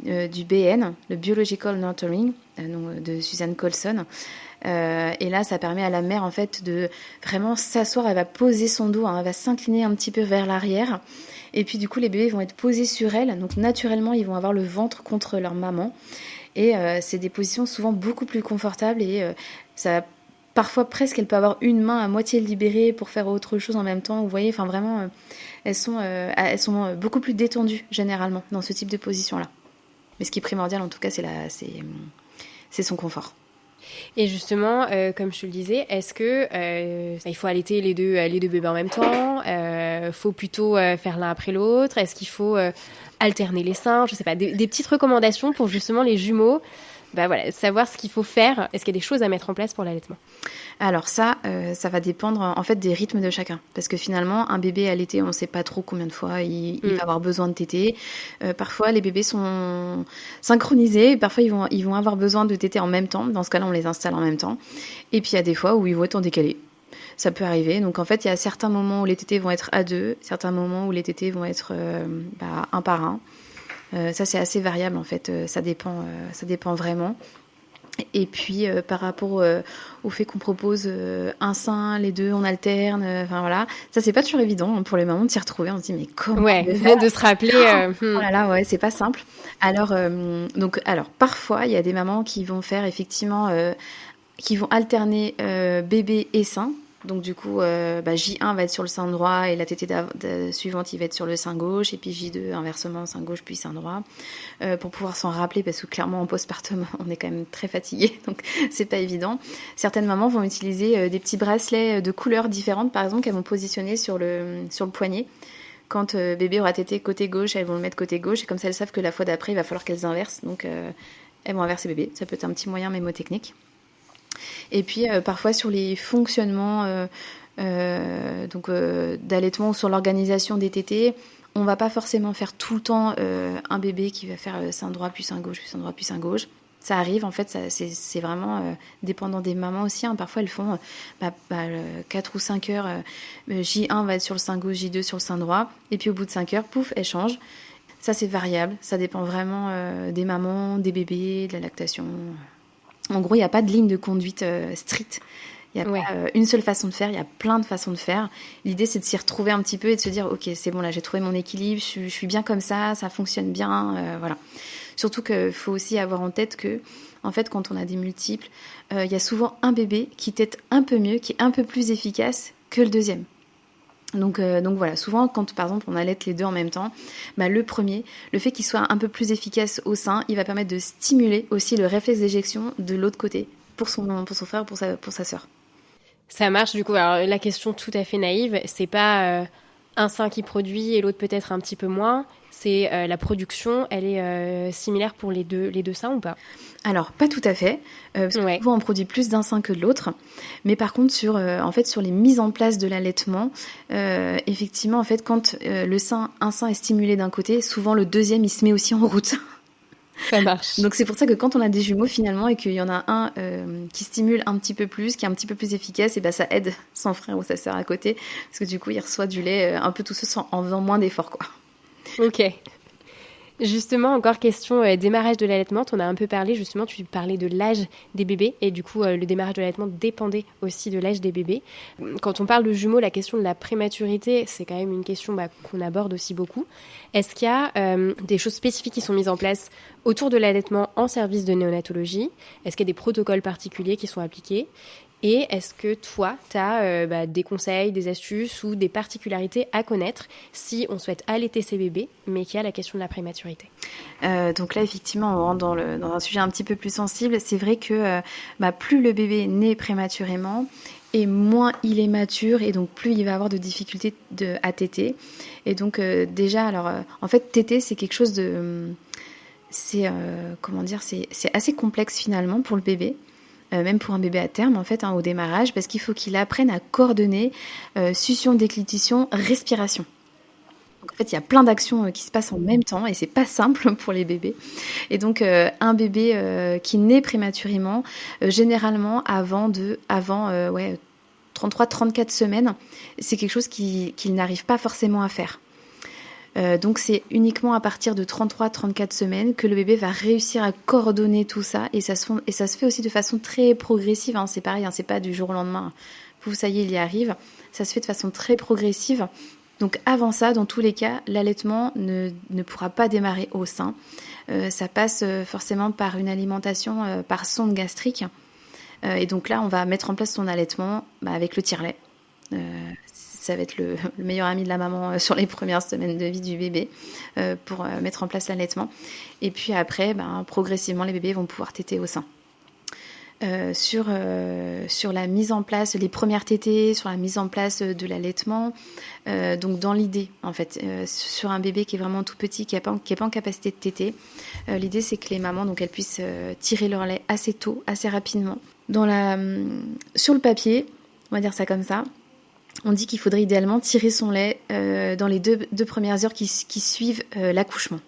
du BN, le Biological Nurturing, de Suzanne Colson, et là ça permet à la mère en fait de vraiment s'asseoir, elle va poser son dos, elle va s'incliner un petit peu vers l'arrière et puis du coup les bébés vont être posés sur elle, donc naturellement ils vont avoir le ventre contre leur maman et c'est des positions souvent beaucoup plus confortables et ça parfois presque, elle peut avoir une main à moitié libérée pour faire autre chose en même temps. Vous voyez, enfin vraiment, elles sont beaucoup plus détendues généralement dans ce type de position-là. Mais ce qui est primordial, en tout cas, c'est son confort. Et justement, comme je te le disais, est-ce que il faut allaiter les deux bébés en même temps? Faut plutôt faire l'un après l'autre? Est-ce qu'il faut alterner les seins? Je sais pas, des petites recommandations pour justement les jumeaux. Savoir ce qu'il faut faire. Est-ce qu'il y a des choses à mettre en place pour l'allaitement? Alors ça va dépendre en fait des rythmes de chacun. Parce que finalement, un bébé allaité, on ne sait pas trop combien de fois il va avoir besoin de téter. Parfois, les bébés sont synchronisés. Et parfois, ils vont avoir besoin de téter en même temps. Dans ce cas-là, on les installe en même temps. Et puis, il y a des fois où ils vont être en décalé. Ça peut arriver. Donc, en fait, il y a certains moments où les tétés vont être à 2, certains moments où les tétés vont être un par un. Ça, c'est assez variable, en fait. Ça dépend vraiment. Et puis, par rapport au fait qu'on propose un sein, les deux, on alterne, voilà. Ça, c'est pas toujours évident pour les mamans de s'y retrouver. On se dit, mais comment de se rappeler. Oh là là, ouais, c'est pas simple. Alors, parfois, il y a des mamans qui vont faire, effectivement, qui vont alterner bébé et sein. Donc du coup, J1 va être sur le sein droit et la tétée suivante, il va être sur le sein gauche. Et puis J2, inversement, sein gauche puis sein droit. Pour pouvoir s'en rappeler, parce que clairement en postpartum, on est quand même très fatigué, donc c'est pas évident. Certaines mamans vont utiliser des petits bracelets de couleurs différentes, par exemple, qu'elles vont positionner sur le poignet. Quand bébé aura tété côté gauche, elles vont le mettre côté gauche. Et comme ça, elles savent que la fois d'après, il va falloir qu'elles inversent. Donc elles vont inverser bébé. Ça peut être un petit moyen mémotechnique. Et puis parfois sur les fonctionnements d'allaitement ou sur l'organisation des tétés, on va pas forcément faire tout le temps un bébé qui va faire sein droit puis sein gauche puis sein droit puis sein gauche. Ça arrive, en fait, c'est vraiment dépendant des mamans aussi. Hein. Parfois, elles font 4 ou 5 heures. J1 va être sur le sein gauche, J2 sur le sein droit. Et puis au bout de 5 heures, pouf, elles changent. Ça, c'est variable. Ça dépend vraiment des mamans, des bébés, de la lactation. En gros, il n'y a pas de ligne de conduite stricte. Il n'y a pas une seule façon de faire, il y a plein de façons de faire. L'idée, c'est de s'y retrouver un petit peu et de se dire, ok, c'est bon, là, j'ai trouvé mon équilibre, je suis bien comme ça fonctionne bien, voilà. Surtout qu'il faut aussi avoir en tête que, en fait, quand on a des multiples, il y a souvent un bébé qui tète un peu mieux, qui est un peu plus efficace que le deuxième. Donc voilà, souvent quand par exemple on allaite les deux en même temps, le premier, le fait qu'il soit un peu plus efficace au sein, il va permettre de stimuler aussi le réflexe d'éjection de l'autre côté, pour son frère ou pour sa sœur. Ça marche du coup. Alors la question tout à fait naïve, c'est pas un sein qui produit et l'autre peut-être un petit peu moins. C'est la production, elle est similaire pour les deux seins ou pas ? Alors pas tout à fait, parce que souvent on produit plus d'un sein que de l'autre. Mais par contre sur les mises en place de l'allaitement, effectivement en fait quand un sein est stimulé d'un côté, souvent le deuxième il se met aussi en route. Ça marche. Donc c'est pour ça que quand on a des jumeaux finalement et qu'il y en a un qui stimule un petit peu plus, qui est un petit peu plus efficace, et ça aide son frère ou sa sœur à côté, parce que du coup il reçoit du lait un peu tout seul en faisant moins d'efforts quoi. Ok. Justement, encore question démarrage de l'allaitement. On a un peu parlé, justement, tu parlais de l'âge des bébés et du coup, le démarrage de l'allaitement dépendait aussi de l'âge des bébés. Quand on parle de jumeaux, la question de la prématurité, c'est quand même une question qu'on aborde aussi beaucoup. Est-ce qu'il y a des choses spécifiques qui sont mises en place autour de l'allaitement en service de néonatologie ? Est-ce qu'il y a des protocoles particuliers qui sont appliqués ? Et est-ce que toi, tu as des conseils, des astuces ou des particularités à connaître si on souhaite allaiter ses bébés, mais qu'il y a la question de la prématurité ? Donc là, effectivement, on rentre dans un sujet un petit peu plus sensible. C'est vrai que plus le bébé naît prématurément, et moins il est mature, et donc plus il va avoir de difficultés à téter. Et donc déjà, alors en fait, téter, c'est quelque chose de... c'est assez complexe finalement pour le bébé. Même pour un bébé à terme, en fait, au démarrage, parce qu'il faut qu'il apprenne à coordonner succion, déglutition, respiration. Donc, en fait, il y a plein d'actions qui se passent en même temps, et c'est pas simple pour les bébés. Et donc, un bébé qui naît prématurément, généralement avant 33-34 semaines, c'est quelque chose qu'il n'arrive pas forcément à faire. Donc c'est uniquement à partir de 33-34 semaines que le bébé va réussir à coordonner tout ça, et ça se fait aussi de façon très progressive, hein. C'est pareil, hein, c'est pas du jour au lendemain, vous ça y est, il y arrive, ça se fait de façon très progressive. Donc avant ça, dans tous les cas, l'allaitement ne pourra pas démarrer au sein. Ça passe forcément par une alimentation par sonde gastrique, et donc là on va mettre en place son allaitement avec le tire-lait. Ça va être le meilleur ami de la maman sur les premières semaines de vie du bébé pour mettre en place l'allaitement. Et puis après, progressivement, les bébés vont pouvoir téter au sein. Sur la mise en place, les premières tétées, sur la mise en place de l'allaitement, donc dans l'idée, en fait, sur un bébé qui est vraiment tout petit, qui n'est pas en capacité de téter, l'idée c'est que les mamans, donc, elles puissent tirer leur lait assez tôt, assez rapidement. Sur le papier, on va dire ça comme ça, on dit qu'il faudrait idéalement tirer son lait dans les deux premières heures qui suivent l'accouchement.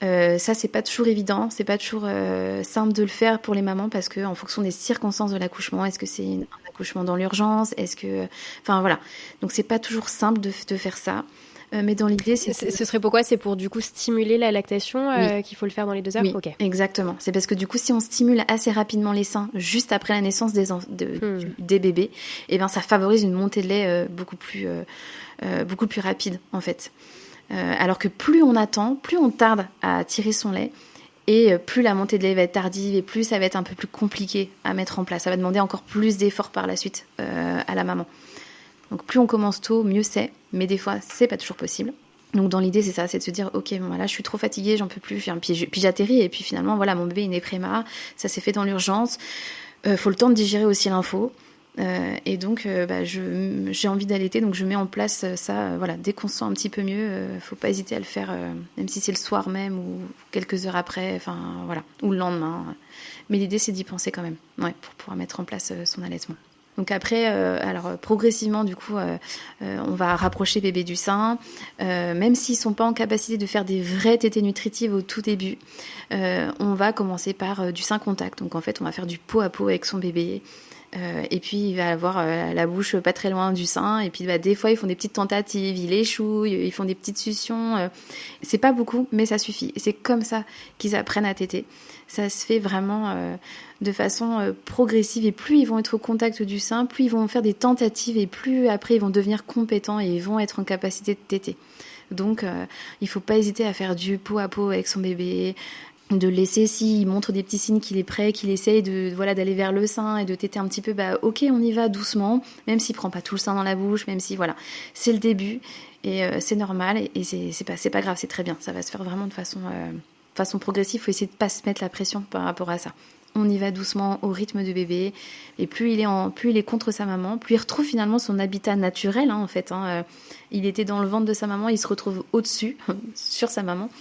Ça, c'est pas toujours évident, c'est pas toujours simple de le faire pour les mamans, parce que en fonction des circonstances de l'accouchement, est-ce que c'est un accouchement dans l'urgence, enfin voilà. Donc c'est pas toujours simple de faire ça. Mais dans l'idée, ce serait pourquoi ? C'est pour du coup stimuler la lactation qu'il faut le faire dans les 2 heures ? Oui, okay. Exactement. C'est parce que du coup, si on stimule assez rapidement les seins juste après la naissance des bébés, ça favorise une montée de lait beaucoup plus rapide en fait. Alors que plus on attend, plus on tarde à tirer son lait, Et plus la montée de lait va être tardive et plus ça va être un peu plus compliqué à mettre en place. Ça va demander encore plus d'efforts par la suite à la maman. Donc plus on commence tôt, mieux c'est. Mais des fois, c'est pas toujours possible. Donc dans l'idée, c'est ça, c'est de se dire, ok, bon, là, je suis trop fatiguée, j'en peux plus. Puis j'atterris et puis finalement, voilà, mon bébé, il est préma. Ça s'est fait dans l'urgence. Faut le temps de digérer aussi l'info. Et donc, j'ai envie d'allaiter, donc je mets en place ça. Voilà, dès qu'on se sent un petit peu mieux, faut pas hésiter à le faire, même si c'est le soir même ou quelques heures après, enfin voilà, ou le lendemain. Mais l'idée, c'est d'y penser quand même, ouais, pour pouvoir mettre en place son allaitement. Donc après, progressivement, du coup, on va rapprocher bébé du sein, même s'ils sont pas en capacité de faire des vraies tétées nutritives au tout début. On va commencer par du sein contact. Donc en fait, on va faire du pot à pot avec son bébé. Et puis il va avoir la bouche pas très loin du sein, et puis des fois ils font des petites tentatives, ils l'échouillent, ils font des petites suctions, c'est pas beaucoup mais ça suffit, et c'est comme ça qu'ils apprennent à téter. Ça se fait vraiment de façon progressive, et plus ils vont être au contact du sein, plus ils vont faire des tentatives, et plus après ils vont devenir compétents et ils vont être en capacité de téter. Donc il faut pas hésiter à faire du pot à pot avec son bébé, de laisser, s'il montre des petits signes qu'il est prêt, qu'il essaye d'aller vers le sein et de téter un petit peu, ok, on y va doucement, même s'il prend pas tout le sein dans la bouche, même si voilà, c'est le début et c'est normal, et c'est pas grave, c'est très bien, ça va se faire vraiment de façon progressive. Faut essayer de pas se mettre la pression par rapport à ça. On y va doucement au rythme du bébé, et plus il est contre sa maman, plus il retrouve finalement son habitat naturel, en fait. Il était dans le ventre de sa maman, il se retrouve au-dessus, sur sa maman.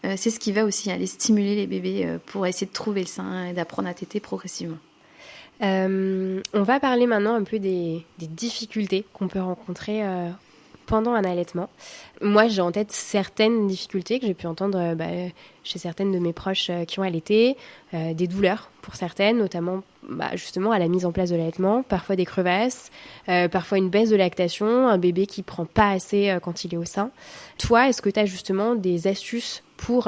C'est ce qui va aussi aller stimuler les bébés pour essayer de trouver le sein et d'apprendre à téter progressivement. On va parler maintenant un peu des difficultés qu'on peut rencontrer pendant un allaitement. Moi, j'ai en tête certaines difficultés que j'ai pu entendre chez certaines de mes proches qui ont allaité, des douleurs pour certaines, notamment justement à la mise en place de l'allaitement, parfois des crevasses, parfois une baisse de lactation, un bébé qui prend pas assez quand il est au sein. Toi, est-ce que tu as justement des astuces pour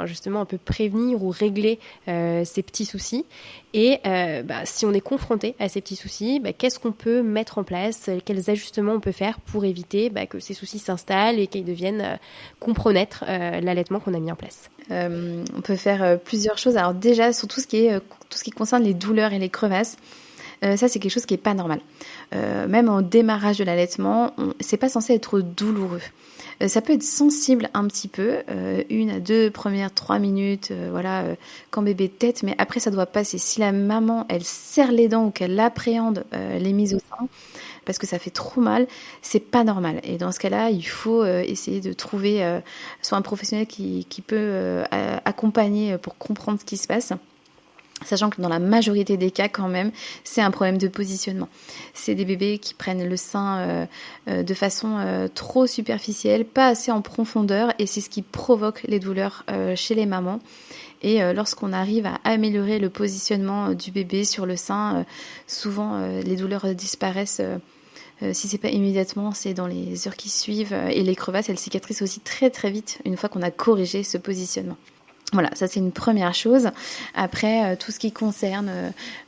justement un peu prévenir ou régler ces petits soucis, et si on est confronté à ces petits soucis, qu'est-ce qu'on peut mettre en place, quels ajustements on peut faire pour éviter que ces soucis s'installent et qu'ils deviennent compromettre l'allaitement qu'on a mis en place. On peut faire plusieurs choses. Alors déjà, sur tout ce qui concerne les douleurs et les crevasses, ça c'est quelque chose qui est pas normal. Même au démarrage de l'allaitement, c'est pas censé être douloureux. Ça peut être sensible un petit peu, 1 à 2 premières 3 minutes, quand bébé tète, mais après ça doit passer. Si la maman, elle serre les dents ou qu'elle appréhende les mises au sein, parce que ça fait trop mal, c'est pas normal. Et dans ce cas-là, il faut essayer de trouver soit un professionnel qui peut accompagner pour comprendre ce qui se passe. Sachant que dans la majorité des cas, quand même, c'est un problème de positionnement. C'est des bébés qui prennent le sein de façon trop superficielle, pas assez en profondeur, et c'est ce qui provoque les douleurs chez les mamans. Et lorsqu'on arrive à améliorer le positionnement du bébé sur le sein, souvent les douleurs disparaissent. Si c'est pas immédiatement, c'est dans les heures qui suivent. Et les crevasses, elles cicatrisent aussi très très vite une fois qu'on a corrigé ce positionnement. Voilà, ça c'est une première chose. Après, tout ce qui concerne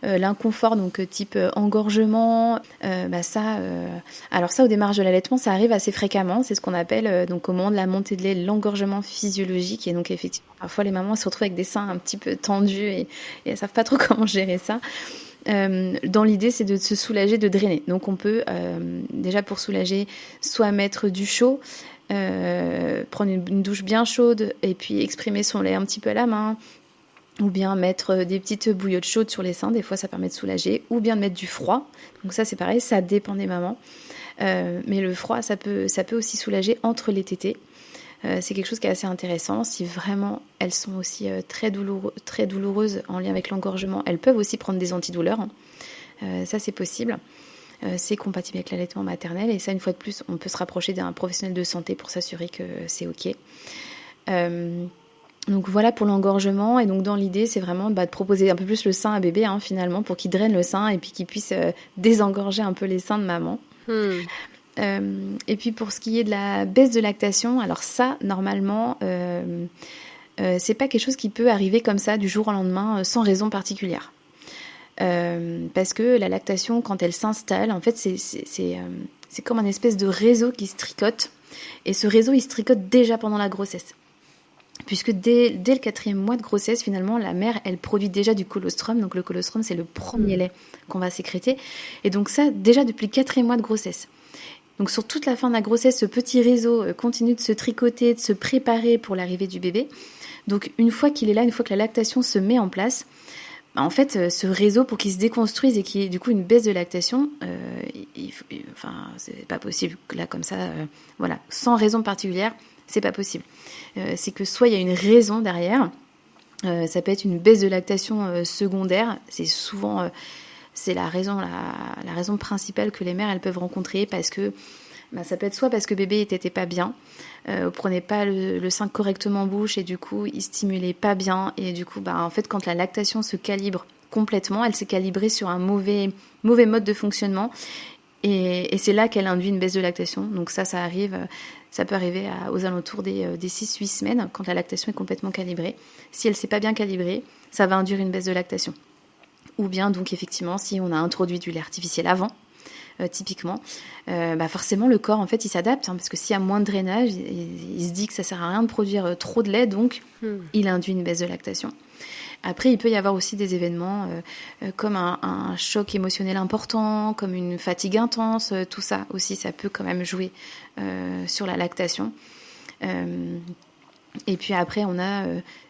l'inconfort, donc type engorgement, alors ça au démarrage de l'allaitement, ça arrive assez fréquemment. C'est ce qu'on appelle donc au moment de la montée de lait, l'engorgement physiologique. Et donc effectivement, parfois les mamans se retrouvent avec des seins un petit peu tendus et elles savent pas trop comment gérer ça. Dans l'idée, c'est de se soulager, de drainer. Donc on peut déjà, pour soulager, soit mettre du chaud, prendre une douche bien chaude et puis exprimer son lait un petit peu à la main, ou bien mettre des petites bouillottes chaudes sur les seins, des fois ça permet de soulager, ou bien de mettre du froid. Donc ça c'est pareil, ça dépend des mamans, mais le froid ça peut aussi soulager entre les tétées. C'est quelque chose qui est assez intéressant. Si vraiment elles sont aussi très douloureuses en lien avec l'engorgement, elles peuvent aussi prendre des antidouleurs. Ça c'est possible. C'est compatible avec l'allaitement maternel, et ça, une fois de plus, on peut se rapprocher d'un professionnel de santé pour s'assurer que c'est ok. Donc voilà pour l'engorgement. Et donc dans l'idée, c'est vraiment de proposer un peu plus le sein à bébé, finalement, pour qu'il draine le sein et puis qu'il puisse désengorger un peu les seins de maman. Et puis pour ce qui est de la baisse de lactation, alors ça, normalement, c'est pas quelque chose qui peut arriver comme ça du jour au lendemain sans raison particulière. Parce que la lactation, quand elle s'installe, en fait, c'est comme un espèce de réseau qui se tricote. Et ce réseau, il se tricote déjà pendant la grossesse. puisque dès le 4e mois de grossesse, finalement, la mère, elle produit déjà du colostrum. Donc le colostrum, c'est le premier lait qu'on va sécréter. Et donc ça, déjà depuis le 4e mois de grossesse. Donc sur toute la fin de la grossesse, ce petit réseau continue de se tricoter, de se préparer pour l'arrivée du bébé. Donc une fois qu'il est là, une fois que la lactation se met en place, en fait, ce réseau, pour qu'il se déconstruise et qu'il y ait du coup une baisse de lactation, c'est pas possible là comme ça, voilà, sans raison particulière, c'est pas possible. C'est que soit il y a une raison derrière, ça peut être une baisse de lactation secondaire, c'est souvent c'est la raison principale que les mères elles peuvent rencontrer, parce que ça peut être soit parce que bébé était pas bien, prenait pas le sein correctement en bouche et du coup il stimulait pas bien, et du coup en fait quand la lactation se calibre complètement, elle s'est calibrée sur un mauvais mode de fonctionnement, et c'est là qu'elle induit une baisse de lactation. Donc ça peut arriver aux alentours des 6-8 semaines, quand la lactation est complètement calibrée. Si elle s'est pas bien calibrée, ça va induire une baisse de lactation. Ou bien donc effectivement si on a introduit du lait artificiel avant, typiquement, forcément le corps en fait il s'adapte, parce que s'il y a moins de drainage, il se dit que ça sert à rien de produire trop de lait, donc il induit une baisse de lactation. Après, il peut y avoir aussi des événements comme un choc émotionnel important, comme une fatigue intense, tout ça aussi, ça peut quand même jouer sur la lactation. Et puis après, on a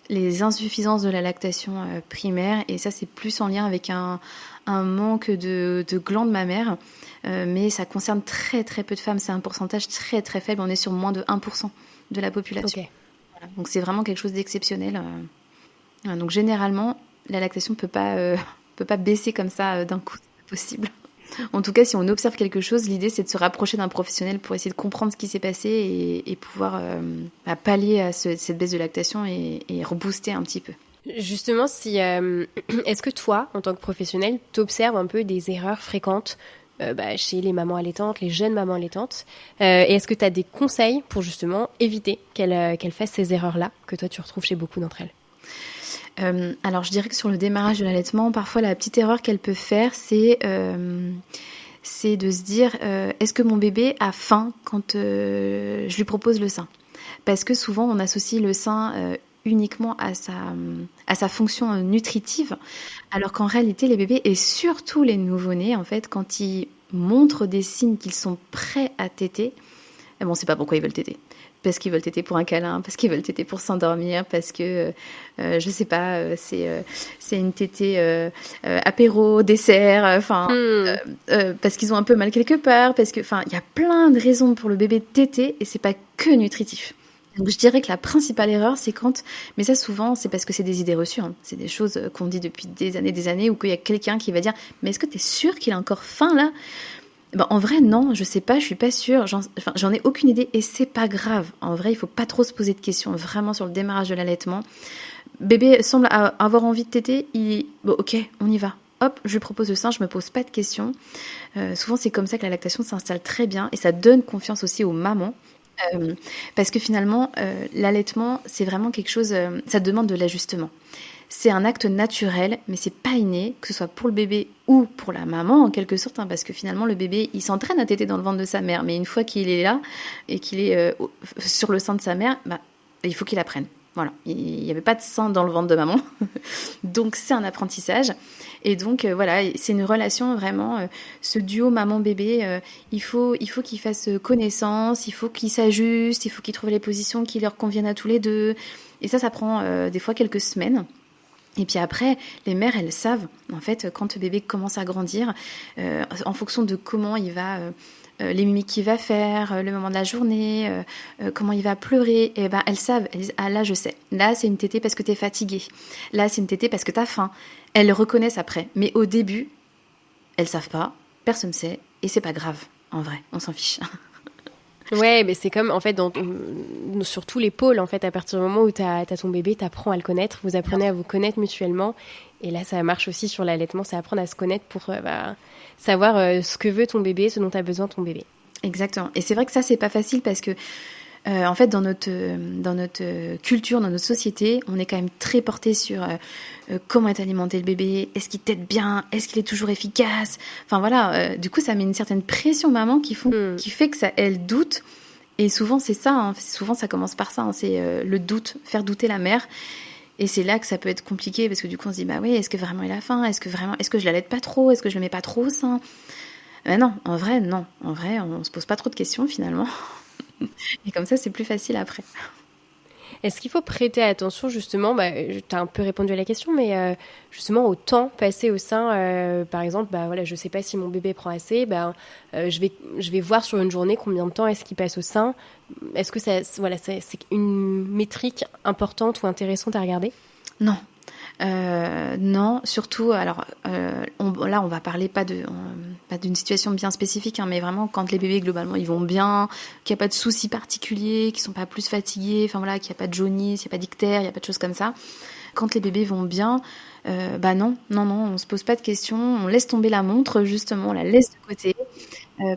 les insuffisances de la lactation primaire, et ça c'est plus en lien avec un manque de glandes mammaires, mais ça concerne très très peu de femmes, c'est un pourcentage très très faible, on est sur moins de 1% de la population. Okay. Voilà, donc c'est vraiment quelque chose d'exceptionnel. Donc généralement, la lactation peut pas baisser comme ça d'un coup, c'est pas possible. En tout cas, si on observe quelque chose, l'idée c'est de se rapprocher d'un professionnel pour essayer de comprendre ce qui s'est passé et pouvoir pallier à cette baisse de lactation et rebooster un petit peu. Justement, est-ce que toi, en tant que professionnel, t'observes un peu des erreurs fréquentes chez les mamans allaitantes, les jeunes mamans allaitantes, et est-ce que tu as des conseils pour justement éviter qu'elles fassent ces erreurs-là que toi tu retrouves chez beaucoup d'entre elles? Alors je dirais que sur le démarrage de l'allaitement, parfois la petite erreur qu'elle peut faire, c'est de se dire est-ce que mon bébé a faim quand je lui propose le sein? Parce que souvent on associe le sein uniquement à sa fonction nutritive, alors qu'en réalité les bébés et surtout les nouveau-nés, en fait, quand ils montrent des signes qu'ils sont prêts à téter, on ne sait pas pourquoi ils veulent téter. Parce qu'ils veulent téter pour un câlin, parce qu'ils veulent téter pour s'endormir, parce que, je sais pas, c'est une tétée apéro, dessert, parce qu'ils ont un peu mal quelque part, parce que, il y a plein de raisons pour le bébé de téter, et c'est pas que nutritif. Donc je dirais que la principale erreur, c'est mais ça souvent, c'est parce que c'est des idées reçues, c'est des choses qu'on dit depuis des années, ou qu'il y a quelqu'un qui va dire « Mais est-ce que t'es sûre qu'il a encore faim, là ?» En vrai, non, je sais pas, je suis pas sûre, j'en ai aucune idée, et c'est pas grave. En vrai, il faut pas trop se poser de questions, vraiment, sur le démarrage de l'allaitement. Bébé semble avoir envie de téter, ok, on y va. Hop, je lui propose le sein, je me pose pas de questions. Souvent, c'est comme ça que la lactation s'installe très bien, et ça donne confiance aussi aux mamans. Parce que finalement, l'allaitement, c'est vraiment quelque chose, ça demande de l'ajustement. C'est un acte naturel, mais c'est pas inné, que ce soit pour le bébé ou pour la maman en quelque sorte, parce que finalement le bébé il s'entraîne à téter dans le ventre de sa mère, mais une fois qu'il est là et qu'il est sur le sein de sa mère, il faut qu'il apprenne. Voilà, il n'y avait pas de sein dans le ventre de maman, donc c'est un apprentissage. Et donc voilà, c'est une relation vraiment, ce duo maman-bébé, il faut qu'ils fassent connaissance, il faut qu'ils s'ajustent, il faut qu'ils trouvent les positions qui leur conviennent à tous les deux. Et ça prend des fois quelques semaines. Et puis après, les mères, elles savent, en fait, quand le bébé commence à grandir, en fonction de comment il va, les mimiques qu'il va faire, le moment de la journée, comment il va pleurer, et elles savent, elles disent « Ah là, je sais, là, c'est une tétée parce que t'es fatiguée, là, c'est une tétée parce que t'as faim ». Elles le reconnaissent après, mais au début, elles savent pas, personne sait, et c'est pas grave, en vrai, on s'en fiche. Ouais, mais c'est comme, en fait, sur tous les pôles, en fait, à partir du moment où t'as ton bébé, t'apprends à le connaître, vous apprenez à vous connaître mutuellement. Et là, ça marche aussi sur l'allaitement, c'est apprendre à se connaître pour savoir ce que veut ton bébé, ce dont a besoin ton bébé. Exactement. Et c'est vrai que ça, c'est pas facile parce que, en fait, dans notre culture, dans notre société, on est quand même très porté sur comment est alimenté le bébé, est-ce qu'il tète bien, est-ce qu'il est toujours efficace. Enfin voilà, du coup, ça met une certaine pression maman qui fait que ça, elle doute. Et souvent, c'est ça, hein. Souvent ça commence par ça, hein. C'est le doute, faire douter la mère. Et c'est là que ça peut être compliqué parce que du coup on se dit bah oui, est-ce que vraiment il a faim, est-ce que je l'allaite pas trop, est-ce que je le mets pas trop au sein? Non, en vrai on se pose pas trop de questions finalement. Et comme ça c'est plus facile après. Est-ce qu'il faut prêter attention justement, tu as un peu répondu à la question, mais justement au temps passé au sein, par exemple, voilà, je ne sais pas si mon bébé prend assez, je vais voir sur une journée combien de temps est-ce qu'il passe au sein. Est-ce que c'est une métrique importante ou intéressante à regarder? Non. Non, surtout, alors là on va parler pas d'une situation bien spécifique, hein, mais vraiment quand les bébés globalement ils vont bien, qu'il n'y a pas de soucis particuliers, qu'ils sont pas plus fatigués, enfin voilà, qu'il n'y a pas de jaunisse, il n'y a pas d'ictère, il n'y a pas de choses comme ça. Quand les bébés vont bien, non, on se pose pas de questions, on laisse tomber la montre justement, on la laisse de côté.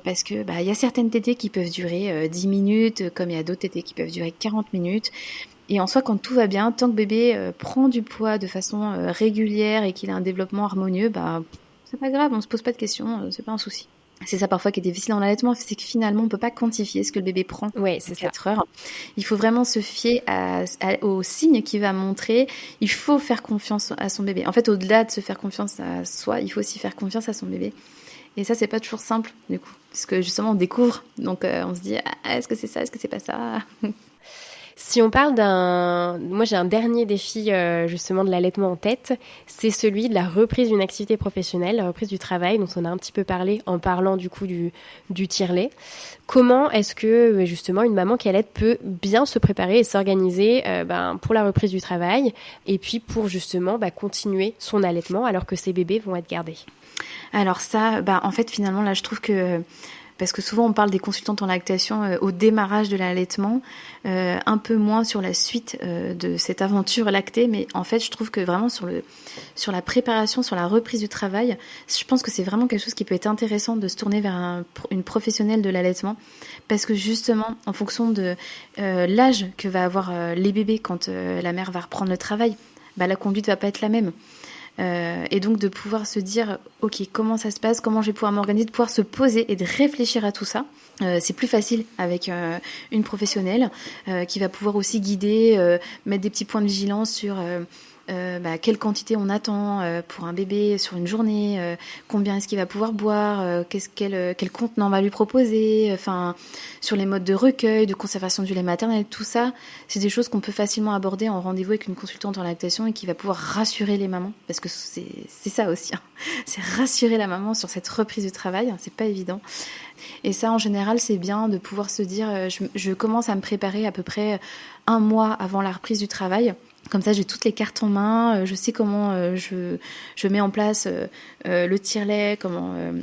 Parce que y a certaines tétées qui peuvent durer 10 minutes, comme il y a d'autres tétées qui peuvent durer 40 minutes. Et en soi, quand tout va bien, tant que bébé prend du poids de façon régulière et qu'il a un développement harmonieux, c'est pas grave, on se pose pas de questions, c'est pas un souci. C'est ça parfois qui est difficile dans l'allaitement, c'est que finalement on peut pas quantifier ce que le bébé prend en 4 heures. Il faut vraiment se fier aux signes qu'il va montrer. Il faut faire confiance à son bébé. En fait, au-delà de se faire confiance à soi, il faut aussi faire confiance à son bébé. Et ça, c'est pas toujours simple, du coup, parce que justement, on découvre. Donc, on se dit, est-ce que c'est ça, est-ce que c'est pas ça? Si on parle moi j'ai un dernier défi justement de l'allaitement en tête, c'est celui de la reprise d'une activité professionnelle, la reprise du travail, dont on a un petit peu parlé en parlant du coup du tire-lait. Comment est-ce que justement une maman qui allaite peut bien se préparer et s'organiser pour la reprise du travail et puis pour justement continuer son allaitement alors que ses bébés vont être gardés? Alors ça, en fait finalement là je trouve que parce que souvent on parle des consultantes en lactation au démarrage de l'allaitement, un peu moins sur la suite de cette aventure lactée, mais en fait je trouve que vraiment sur la préparation, sur la reprise du travail, je pense que c'est vraiment quelque chose qui peut être intéressant de se tourner vers une professionnelle de l'allaitement, parce que justement en fonction de l'âge que va avoir les bébés quand la mère va reprendre le travail, la conduite va pas être la même. Et donc de pouvoir se dire ok, comment ça se passe, comment je vais pouvoir m'organiser, de pouvoir se poser et de réfléchir à tout ça, c'est plus facile avec une professionnelle qui va pouvoir aussi guider, mettre des petits points de vigilance sur quelle quantité on attend pour un bébé sur une journée, combien est-ce qu'il va pouvoir boire, quel contenant on va lui proposer, sur les modes de recueil, de conservation du lait maternel, tout ça, c'est des choses qu'on peut facilement aborder en rendez-vous avec une consultante en lactation et qui va pouvoir rassurer les mamans, parce que c'est ça aussi, hein. C'est rassurer la maman sur cette reprise du travail, hein, c'est pas évident. Et ça, en général, c'est bien de pouvoir se dire, je commence à me préparer à peu près 1 mois avant la reprise du travail. Comme ça, j'ai toutes les cartes en main, je sais comment je mets en place le tire-lait,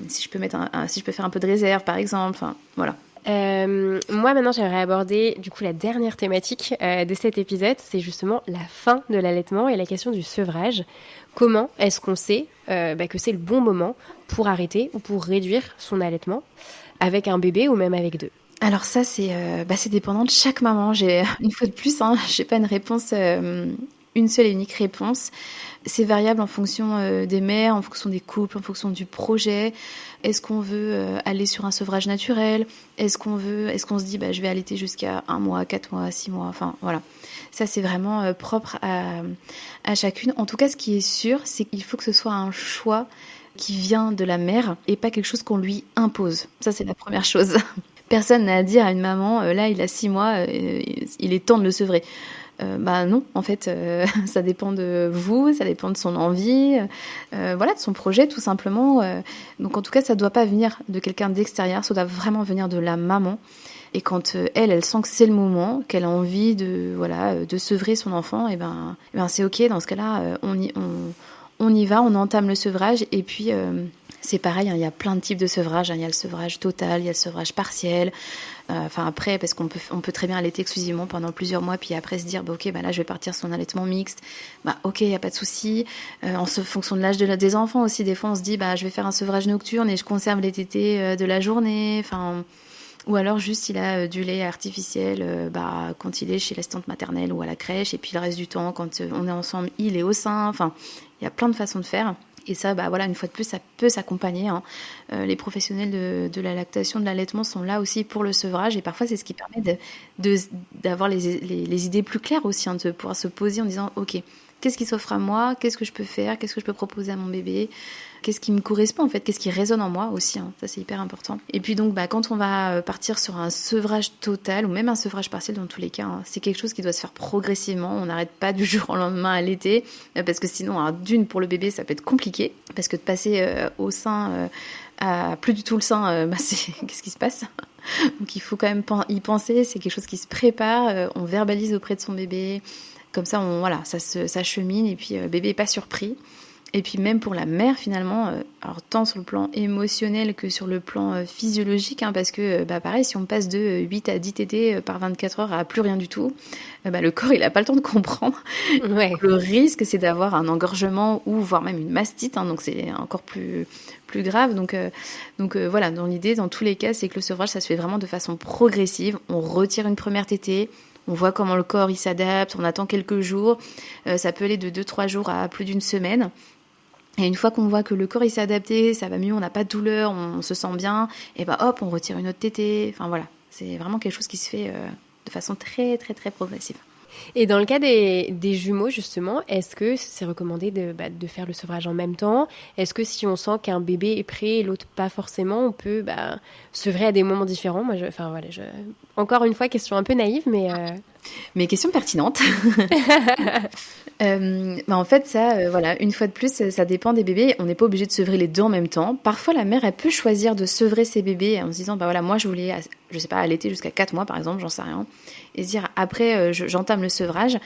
si je peux si je peux faire un peu de réserve, par exemple. Enfin, voilà. Moi, maintenant, j'aimerais aborder du coup la dernière thématique de cet épisode, c'est justement la fin de l'allaitement et la question du sevrage. Comment est-ce qu'on sait que c'est le bon moment pour arrêter ou pour réduire son allaitement avec un bébé ou même avec 2? Alors ça, c'est dépendant de chaque maman. Une fois de plus, j'ai pas une réponse, une seule et unique réponse. C'est variable en fonction des mères, en fonction des couples, en fonction du projet. Est-ce qu'on veut aller sur un sevrage naturel? Est-ce qu'on se dit je vais allaiter jusqu'à 1 mois, 4 mois, 6 mois? Enfin voilà. Ça, c'est vraiment propre à chacune. En tout cas, ce qui est sûr, c'est qu'il faut que ce soit un choix qui vient de la mère et pas quelque chose qu'on lui impose. Ça, c'est la première chose. Personne n'a à dire à une maman, là il a 6 mois, il est temps de le sevrer. Non, en fait, ça dépend de vous, ça dépend de son envie, de son projet tout simplement. Donc en tout cas, ça doit pas venir de quelqu'un d'extérieur, ça doit vraiment venir de la maman. Et quand elle sent que c'est le moment, qu'elle a envie de sevrer son enfant, et c'est ok. Dans ce cas-là, on y va, on entame le sevrage et puis c'est pareil, il y a plein de types de sevrage. Il y a le sevrage total, il y a le sevrage partiel. Après, parce qu'on peut très bien allaiter exclusivement pendant plusieurs mois, puis après se dire, là, je vais partir sur un allaitement mixte. Ok, il n'y a pas de souci. En fonction de l'âge des enfants aussi, des fois, on se dit, je vais faire un sevrage nocturne et je conserve les tétées de la journée. Ou alors juste, il a du lait artificiel quand il est chez l'assistante maternelle ou à la crèche, et puis le reste du temps, quand on est ensemble, il est au sein. Il y a plein de façons de faire. Et ça, voilà, une fois de plus, ça peut s'accompagner. Les professionnels de la lactation, de l'allaitement sont là aussi pour le sevrage. Et parfois, c'est ce qui permet d'avoir les idées plus claires aussi, de pouvoir se poser en disant, OK, qu'est-ce qui s'offre à moi ? Qu'est-ce que je peux faire ? Qu'est-ce que je peux proposer à mon bébé ? Qu'est-ce qui me correspond en fait ? Qu'est-ce qui résonne en moi aussi ? Ça, c'est hyper important. Et puis donc, quand on va partir sur un sevrage total ou même un sevrage partiel dans tous les cas, c'est quelque chose qui doit se faire progressivement. On n'arrête pas du jour au lendemain à allaiter parce que sinon, d'une, pour le bébé, ça peut être compliqué parce que de passer au sein à plus du tout le sein, qu'est-ce qui se passe ? Donc, il faut quand même y penser. C'est quelque chose qui se prépare. On verbalise auprès de son bébé. Comme ça, ça chemine et puis bébé n'est pas surpris. Et puis même pour la mère finalement, alors tant sur le plan émotionnel que sur le plan physiologique, parce que pareil, si on passe de 8 à 10 tétés par 24 heures à plus rien du tout, le corps il n'a pas le temps de comprendre. Ouais. Le risque c'est d'avoir un engorgement ou voire même une mastite, donc c'est encore plus grave. Donc voilà, dans l'idée, dans tous les cas, c'est que le sevrage ça se fait vraiment de façon progressive. On retire une première tétée. On voit comment le corps il s'adapte, on attend quelques jours, ça peut aller de 2-3 jours à plus d'une semaine. Et une fois qu'on voit que le corps il s'est adapté, ça va mieux, on n'a pas de douleur, on se sent bien, et hop, on retire une autre tétée. Enfin voilà, c'est vraiment quelque chose qui se fait de façon très très très progressive. Et dans le cas des jumeaux, justement, est-ce que c'est recommandé de faire le sevrage en même temps ? Est-ce que si on sent qu'un bébé est prêt et l'autre pas forcément, on peut sevrer à des moments différents ? Moi, encore une fois, question un peu naïve, Mais question pertinente. En fait, ça, une fois de plus, ça dépend des bébés. On n'est pas obligé de sevrer les deux en même temps. Parfois, la mère, elle peut choisir de sevrer ses bébés en se disant, moi, je voulais, je sais pas, allaiter jusqu'à 4 mois, par exemple, j'en sais rien. Et se dire, après, j'entame le sevrage.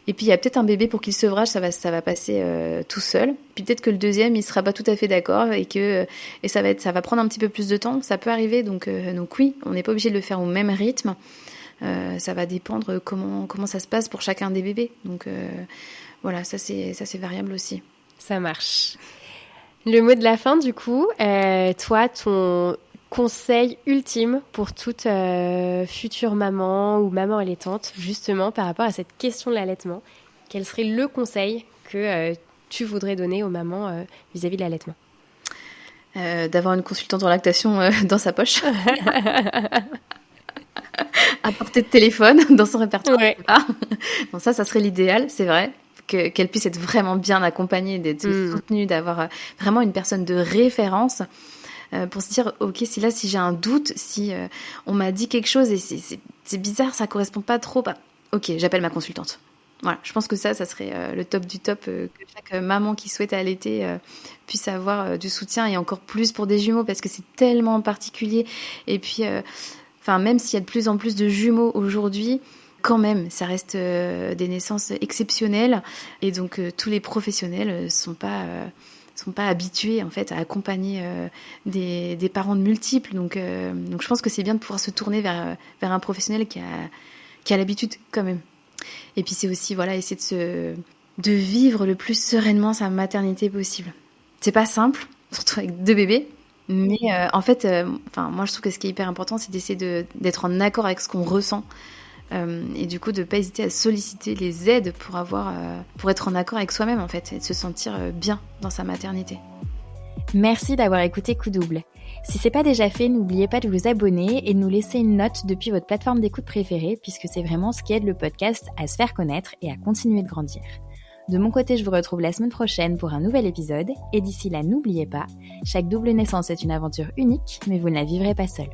Et puis, il y a peut-être un bébé pour qui le sevrage, ça va passer tout seul. Puis peut-être que le deuxième, il sera pas tout à fait d'accord et ça va prendre un petit peu plus de temps. Ça peut arriver. Donc oui, on n'est pas obligé de le faire au même rythme. Ça va dépendre comment ça se passe pour chacun des bébés. Donc voilà, ça c'est variable aussi. Ça marche. Le mot de la fin, du coup, toi, ton conseil ultime pour toute future maman ou maman allaitante, justement par rapport à cette question de l'allaitement, quel serait le conseil que tu voudrais donner aux mamans vis-à-vis de l'allaitement ? D'avoir une consultante en lactation dans sa poche. À portée de téléphone dans son répertoire. Ouais. Donc ça serait l'idéal, c'est vrai, qu'elle puisse être vraiment bien accompagnée, d'être soutenue, d'avoir vraiment une personne de référence pour se dire, ok, si j'ai un doute, si on m'a dit quelque chose et c'est bizarre, ça correspond pas trop, ok, j'appelle ma consultante. Voilà, je pense que ça serait le top du top, que chaque maman qui souhaite allaiter puisse avoir du soutien, et encore plus pour des jumeaux parce que c'est tellement particulier. Et puis même s'il y a de plus en plus de jumeaux aujourd'hui, quand même, ça reste des naissances exceptionnelles. Et donc, tous les professionnels sont pas habitués en fait à accompagner des parents de multiples. Donc, je pense que c'est bien de pouvoir se tourner vers un professionnel qui a l'habitude quand même. Et puis, c'est aussi essayer de vivre le plus sereinement sa maternité possible. C'est pas simple, surtout avec 2 bébés. Mais en fait, moi je trouve que ce qui est hyper important, c'est d'essayer d'être en accord avec ce qu'on ressent et du coup de ne pas hésiter à solliciter les aides pour être en accord avec soi-même en fait et de se sentir bien dans sa maternité. Merci d'avoir écouté Coup Double. Si c'est pas déjà fait, n'oubliez pas de vous abonner et de nous laisser une note depuis votre plateforme d'écoute préférée puisque c'est vraiment ce qui aide le podcast à se faire connaître et à continuer de grandir. De mon côté, je vous retrouve la semaine prochaine pour un nouvel épisode. Et d'ici là, n'oubliez pas, chaque double naissance est une aventure unique, mais vous ne la vivrez pas seule.